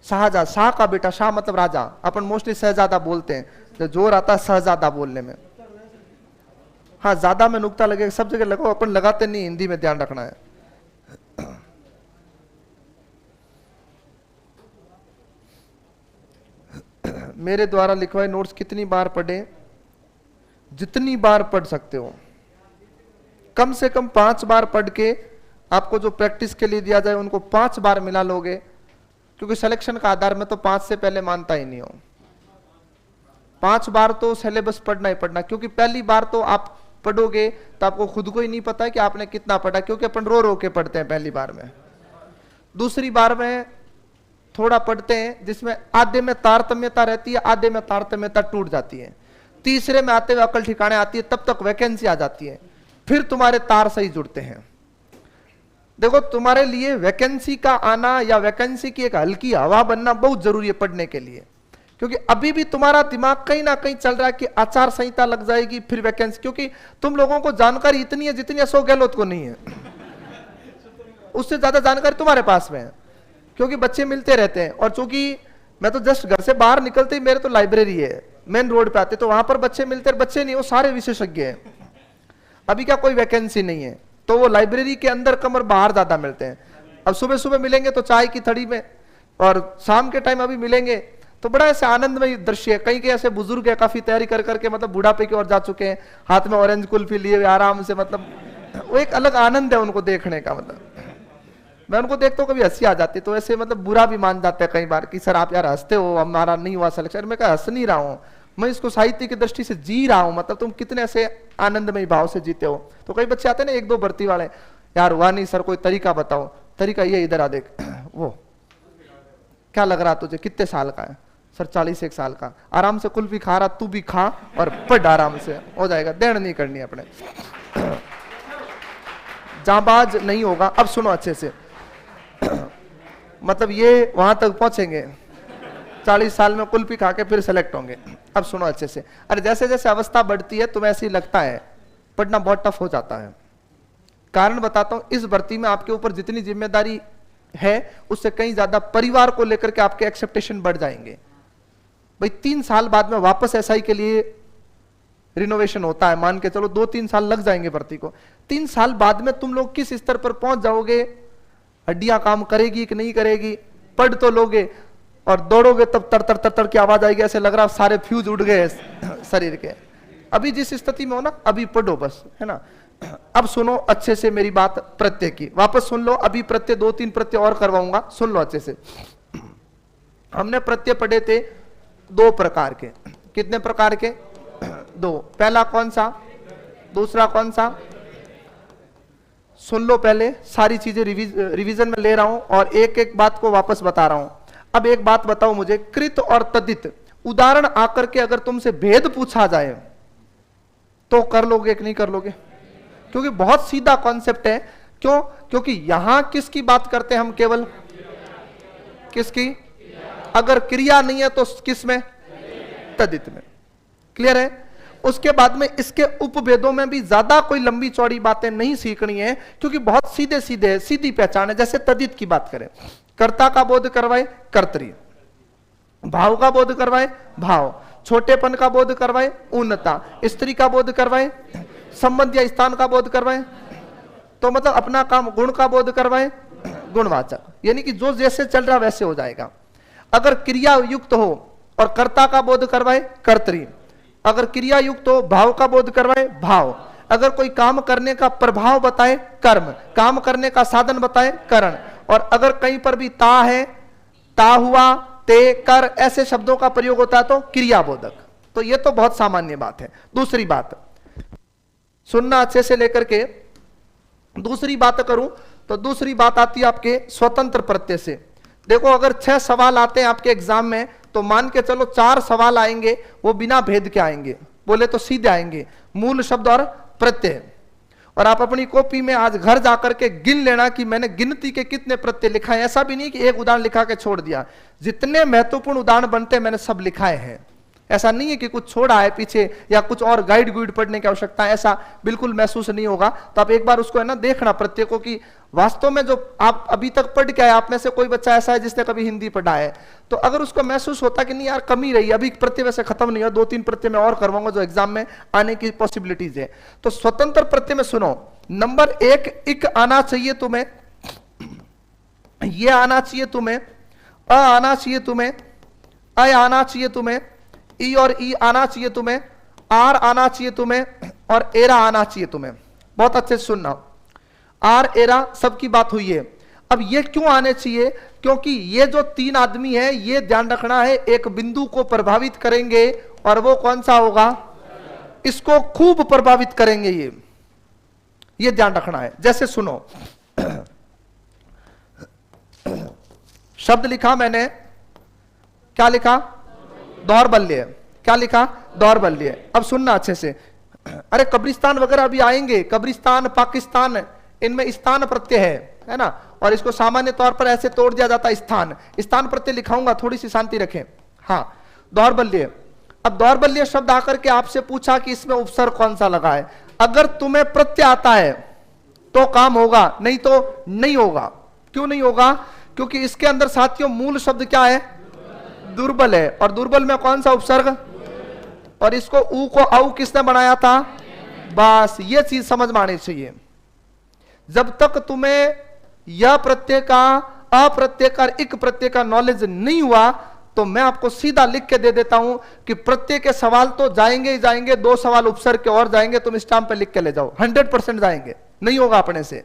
शाहजहां, शाह का बेटा, शाह मतलब राजा। अपन मोस्टली शहजादा बोलते हैं, जो जोर आता है शहजादा बोलने में। हाँ, ज्यादा में नुक्ता लगेगा, सब जगह लगाओ, अपन लगाते नहीं, हिंदी में ध्यान रखना है। मेरे द्वारा लिखवाए नोट्स कितनी बार पढ़े? जितनी बार पढ़ सकते हो, कम से कम 5 बार पढ़ के आपको जो प्रैक्टिस के लिए दिया जाए उनको 5 बार मिला लोगे, क्योंकि सिलेक्शन का आधार में तो 5 से पहले मानता ही नहीं हो। 5 बार तो सिलेबस पढ़ना ही पढ़ना, क्योंकि पहली बार तो आप पढ़ोगे तो आपको खुद को ही नहीं पता कि आपने कितना पढ़ा, क्योंकि अपन रो रो के पढ़ते हैं पहली बार में। दूसरी बार में थोड़ा पढ़ते हैं जिसमें आधे में तारतम्यता रहती है, आधे में तारतम्यता टूट जाती है। तीसरे में आते हुए अकल ठिकाने आती है, तब तक वैकेंसी आ जाती है, फिर तुम्हारे तार सही जुड़ते हैं। देखो, तुम्हारे लिए वैकेंसी का आना या वैकेंसी की एक हल्की हवा बनना बहुत जरूरी है पढ़ने के लिए, क्योंकि अभी भी तुम्हारा दिमाग कहीं ना कहीं चल रहा है कि आचार संहिता लग जाएगी फिर वैकेंसी, क्योंकि तुम लोगों को जानकारी इतनी है जितनी अशोक गहलोत को नहीं है। उससे ज्यादा जानकारी तुम्हारे पास में है, क्योंकि बच्चे मिलते रहते हैं। और चूंकि मैं तो जस्ट घर से बाहर निकलते ही मेरे तो लाइब्रेरी है, मेन रोड पे आते तो वहां पर बच्चे मिलते, बच्चे नहीं, वो सारे विशेषज्ञ हैं। अभी क्या कोई वैकेंसी नहीं है तो वो लाइब्रेरी के अंदर कम और बाहर ज्यादा मिलते हैं। अब सुबह सुबह मिलेंगे तो चाय की थड़ी में, और शाम के टाइम अभी मिलेंगे तो बड़ा ऐसे आनंदमय दृश्य है। कई के ऐसे बुजुर्ग है काफी तैयारी कर करके मतलब बुढ़ापे की ओर जा चुके हैं, हाथ में ऑरेंज कुल्फी लिए हुए आराम से, मतलब वो एक अलग आनंद है उनको देखने का। मतलब मैं उनको देखता हूँ कभी हंसी आ जाती, तो ऐसे मतलब बुरा भी मान जाते हैं कई बार कि सर आप यार हंसते हो, हमारा नहीं हुआ सिलेक्शन। मैं कहा हंस नहीं रहा हूँ, मैं इसको साहित्य की दृष्टि से जी रहा हूं, मतलब तुम कितने ऐसे आनंदमय भाव से जीते हो। तो कई बच्चे आते हैं ना, एक दो भर्ती वाले, यार हुआ नहीं सर, कोई तरीका बताओ। तरीका ये, इधर आ देख, वो क्या लग रहा तुझे, कितने साल का है? सर 41 साल का। आराम से कुल्फी खा रहा, तू भी खा और पढ़, आराम से हो जाएगा, देर नहीं करनी अपने। जाबाज नहीं होगा। अब सुनो अच्छे से, मतलब ये वहां तक पहुंचेंगे 40 साल में कुल्फी खा के फिर सेलेक्ट होंगे। अब सुनो अच्छे से, अरे जैसे जैसे अवस्था बढ़ती है तुम्हें ऐसे ही लगता है पढ़ना बहुत टफ हो जाता है। कारण बताता हूं, इस भर्ती में आपके ऊपर जितनी जिम्मेदारी है उससे कहीं ज्यादा परिवार को लेकर के आपके एक्सेप्टेशन बढ़ जाएंगे। भाई 3 साल बाद में वापस एसआई के लिए रिनोवेशन होता है, मान के चलो 2-3 साल लग जाएंगे भर्ती को। 3 साल बाद में तुम लोग किस स्तर पर पहुंच जाओगे, हड्डियां काम करेगी कि नहीं करेगी, पढ़ तो लोगे और दौड़ोगे तब तर तर तर तर की आवाज आएगी, ऐसे लग रहा सारे फ्यूज उड़ गए शरीर के। अभी जिस स्थिति में हो ना, अभी पढ़ो बस, है ना। अब सुनो अच्छे से मेरी बात प्रत्यय की, वापस सुन लो। अभी प्रत्यय 2-3 प्रत्यय और करवाऊंगा, सुन लो अच्छे से। हमने प्रत्यय पढ़े थे 2 प्रकार के। कितने प्रकार के? 2। पहला कौन सा, दूसरा कौन सा? सुन लो पहले, सारी चीजें रिवीजन में ले रहा हूं और एक एक बात को वापस बता रहा हूं। अब एक बात बताओ मुझे, कृत और तदित उदाहरण आकर के अगर तुमसे भेद पूछा जाए तो कर लोगे कि नहीं कर लोगे? क्योंकि बहुत सीधा कॉन्सेप्ट है। क्यों? क्योंकि यहां किसकी बात करते हैं हम? केवल किसकी? अगर क्रिया नहीं है तो किस में? तदित में। क्लियर है? उसके बाद में इसके उपभेदों में भी ज्यादा कोई लंबी चौड़ी बातें नहीं सीखनी है, क्योंकि बहुत सीधे सीधे है, सीधी पहचान है। जैसे तदित की बात करें, कर्ता का बोध करवाए कर्तरी, भाव का बोध करवाए भाव, छोटेपन का बोध करवाए ऊन्नता, स्त्री का बोध करवाए संबंध या स्थान का बोध करवाए, तो मतलब अपना काम गुण का बोध करवाए गुणवाचक, यानी कि जो जैसे चल रहा वैसे हो जाएगा। अगर क्रिया युक्त हो और कर्ता का बोध करवाए कर्तरी, अगर क्रिया युक्त हो भाव का बोध करवाए भाव, अगर कोई काम करने का प्रभाव बताए कर्म, काम करने का साधन बताए करण, और अगर कहीं पर भी ता है, ता हुआ, ते, कर ऐसे शब्दों का प्रयोग होता है तो क्रियाबोधक। तो ये तो बहुत सामान्य बात है। दूसरी बात सुनना अच्छे से लेकर के, दूसरी बात करूं तो दूसरी बात आती है आपके स्वतंत्र प्रत्यय से। देखो, अगर 6 सवाल आते हैं आपके एग्जाम में तो मान के चलो 4 सवाल आएंगे वो बिना भेद के आएंगे, बोले तो सीधे आएंगे, मूल शब्द और प्रत्यय। और आप अपनी कॉपी में आज घर जाकर के गिन लेना कि मैंने गिनती के कितने प्रत्यय लिखा है। ऐसा भी नहीं कि एक उदाहरण लिखा के छोड़ दिया, जितने महत्वपूर्ण उदाहरण बनते हैं मैंने सब लिखाए हैं। ऐसा नहीं है कि कुछ छोड़ा है पीछे या कुछ और गाइड गुइड पढ़ने की आवश्यकता है, ऐसा बिल्कुल महसूस नहीं होगा। तो आप एक बार उसको है ना देखना प्रत्यय को कि वास्तव में जो आप अभी तक पढ़ के आए, आप में से कोई बच्चा ऐसा है जिसने कभी हिंदी पढ़ा है, तो अगर उसको महसूस होता कि नहीं यार कमी रही, अभी प्रत्यय वैसे खत्म नहीं है, 2-3 प्रत्यय मैं और करवाऊंगा जो एग्जाम में आने की पॉसिबिलिटीज है। तो स्वतंत्र प्रत्यय में सुनो, नंबर 1 इक आना चाहिए तुम्हें, ये आना चाहिए तुम्हें, अ आना चाहिए तुम्हें, अय आना चाहिए तुम्हें, ई और ई आना चाहिए तुम्हें, आर आना चाहिए तुम्हें और एरा आना चाहिए तुम्हें। बहुत अच्छे से सुनना, आर एरा सबकी बात हुई है। अब ये क्यों आने चाहिए? क्योंकि ये जो 3 आदमी है ये ध्यान रखना है एक बिंदु को प्रभावित करेंगे और वो कौन सा होगा? इसको खूब प्रभावित करेंगे ये ध्यान रखना है। जैसे सुनो, शब्द लिखा मैंने, क्या लिखा? दौर्बल्य। क्या लिखा? दौर्बल्य। अब सुनना अच्छे से। अरे कब्रिस्तान वगैरह अभी आएंगे, कब्रिस्तान, पाकिस्तान, इनमें स्थान प्रत्यय है ना, और इसको सामान्य तौर पर ऐसे तोड़ दिया जाता है, स्थान, स्थान प्रत्यय लिखाऊंगा, थोड़ी सी शांति रखें। हाँ, दौर्बल्य। अब दौर्बल्य शब्द आकर के आपसे पूछा कि इसमें उपसर्ग कौन सा लगा है। अगर तुम्हें प्रत्यय आता है तो काम होगा, नहीं तो नहीं होगा। क्यों नहीं होगा? क्योंकि इसके अंदर साथियों मूल शब्द क्या है? दुर्बल है। और दुर्बल में कौन सा उपसर्ग? और इसको ऊ को औ किसने बनाया था? बस ये चीज समझ में आनी चाहिए। जब तक तुम्हें यह प्रत्यय का, अप्रत्यय का, इक प्रत्यय का नॉलेज नहीं हुआ तो मैं आपको सीधा लिख के दे देता हूं कि प्रत्यय के सवाल तो जाएंगे ही जाएंगे, 2 सवाल उपसर्ग के और जाएंगे, तुम स्टाम्प पे लिख के ले जाओ, 100% जाएंगे, नहीं होगा अपने से।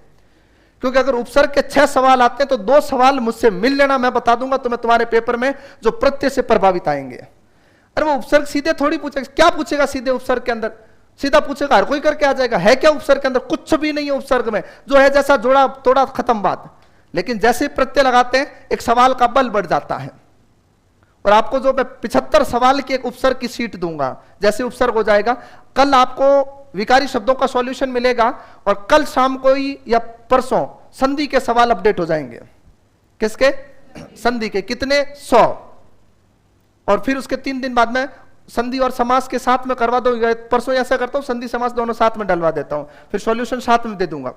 क्योंकि अगर उपसर्ग के 6 सवाल आते हैं तो 2 सवाल मुझसे मिल लेना, मैं बता दूंगा तुम्हें तुम्हारे पेपर में जो प्रत्यय से प्रभावित आएंगे। अरे वो उपसर्ग सीधे थोड़ी पूछेगा, क्या पूछेगा सीधे उपसर्ग के अंदर? सीधा पूछेगा, हर कोई करके आ जाएगा। है क्या उपसर्ग के अंदर? कुछ भी नहीं है उपसर्ग में, जो है जैसा जोड़ा तोड़ा, खत्म बात। लेकिन जैसे प्रत्यय लगाते हैं एक सवाल का बल बढ़ जाता है। और आपको जो मैं 75 सवाल की एक उपसर्ग की सीट दूंगा, जैसे उपसर्ग हो जाएगा, कल आपको विकारी शब्दों का सॉल्यूशन मिलेगा, और कल शाम को ही या परसों संधि के सवाल अपडेट हो जाएंगे। किसके? संधि के। कितने? 100। और फिर उसके 3 दिन बाद में संधि और समास के साथ में करवा दो। परसों ऐसा करता हूं, संधि समास दोनों साथ में डलवा देता हूं, फिर सॉल्यूशन साथ में दे दूंगा।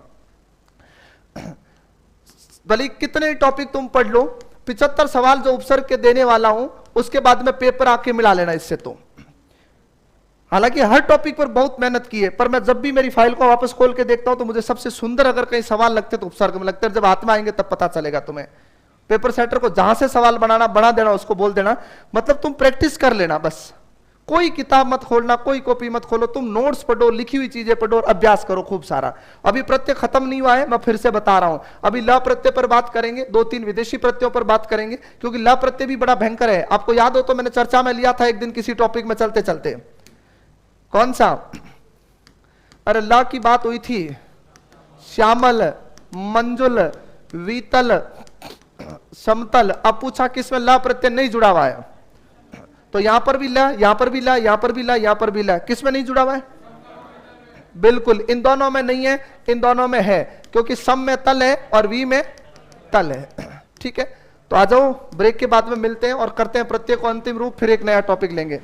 भले कितने टॉपिक तुम पढ़ लो, 75 सवाल जो उपसर्ग के देने वाला हूं, उसके बाद में पेपर आके मिला लेना इससे। तो हालांकि हर टॉपिक पर बहुत मेहनत की है, पर मैं जब भी मेरी फाइल को वापस खोल के देखता हूं तो मुझे सबसे सुंदर अगर कहीं सवाल लगते तो उपसर्ग में लगते हैं। जब हाथ में आएंगे तब पता चलेगा तुम्हें। पेपर सेटर को जहां से सवाल बनाना बना देना, उसको बोल देना, मतलब तुम प्रैक्टिस कर लेना बस। कोई किताब मत खोलना, कोई कॉपी मत खोलो, तुम नोट्स पढ़ो, लिखी हुई चीजें पढ़ो और अभ्यास करो खूब सारा। अभी प्रत्यय खत्म नहीं हुआ है, मैं फिर से बता रहा हूं। अभी ल प्रत्यय पर बात करेंगे, 2-3 विदेशी प्रत्ययों पर बात करेंगे, क्योंकि ल प्रत्यय भी बड़ा भयंकर है। आपको याद हो तो मैंने चर्चा में लिया था एक दिन किसी टॉपिक में चलते चलते। कौन सा? अरे ल की बात हुई थी, श्यामल, मंजुल, वीतल, समतल। अब पूछा किसमें ल प्रत्यय नहीं जुड़ा हुआ है, तो यहां पर भी ल, यहां पर भी ल, यहां पर भी ल, यहां पर भी ल। किसमें नहीं जुड़ा हुआ है? बिल्कुल, इन दोनों में नहीं है, इन दोनों में है, क्योंकि सम में तल है और वी में तल है। ठीक है, तो आ जाओ, ब्रेक के बाद में मिलते हैं और करते हैं प्रत्यय को अंतिम रूप, फिर एक नया टॉपिक लेंगे।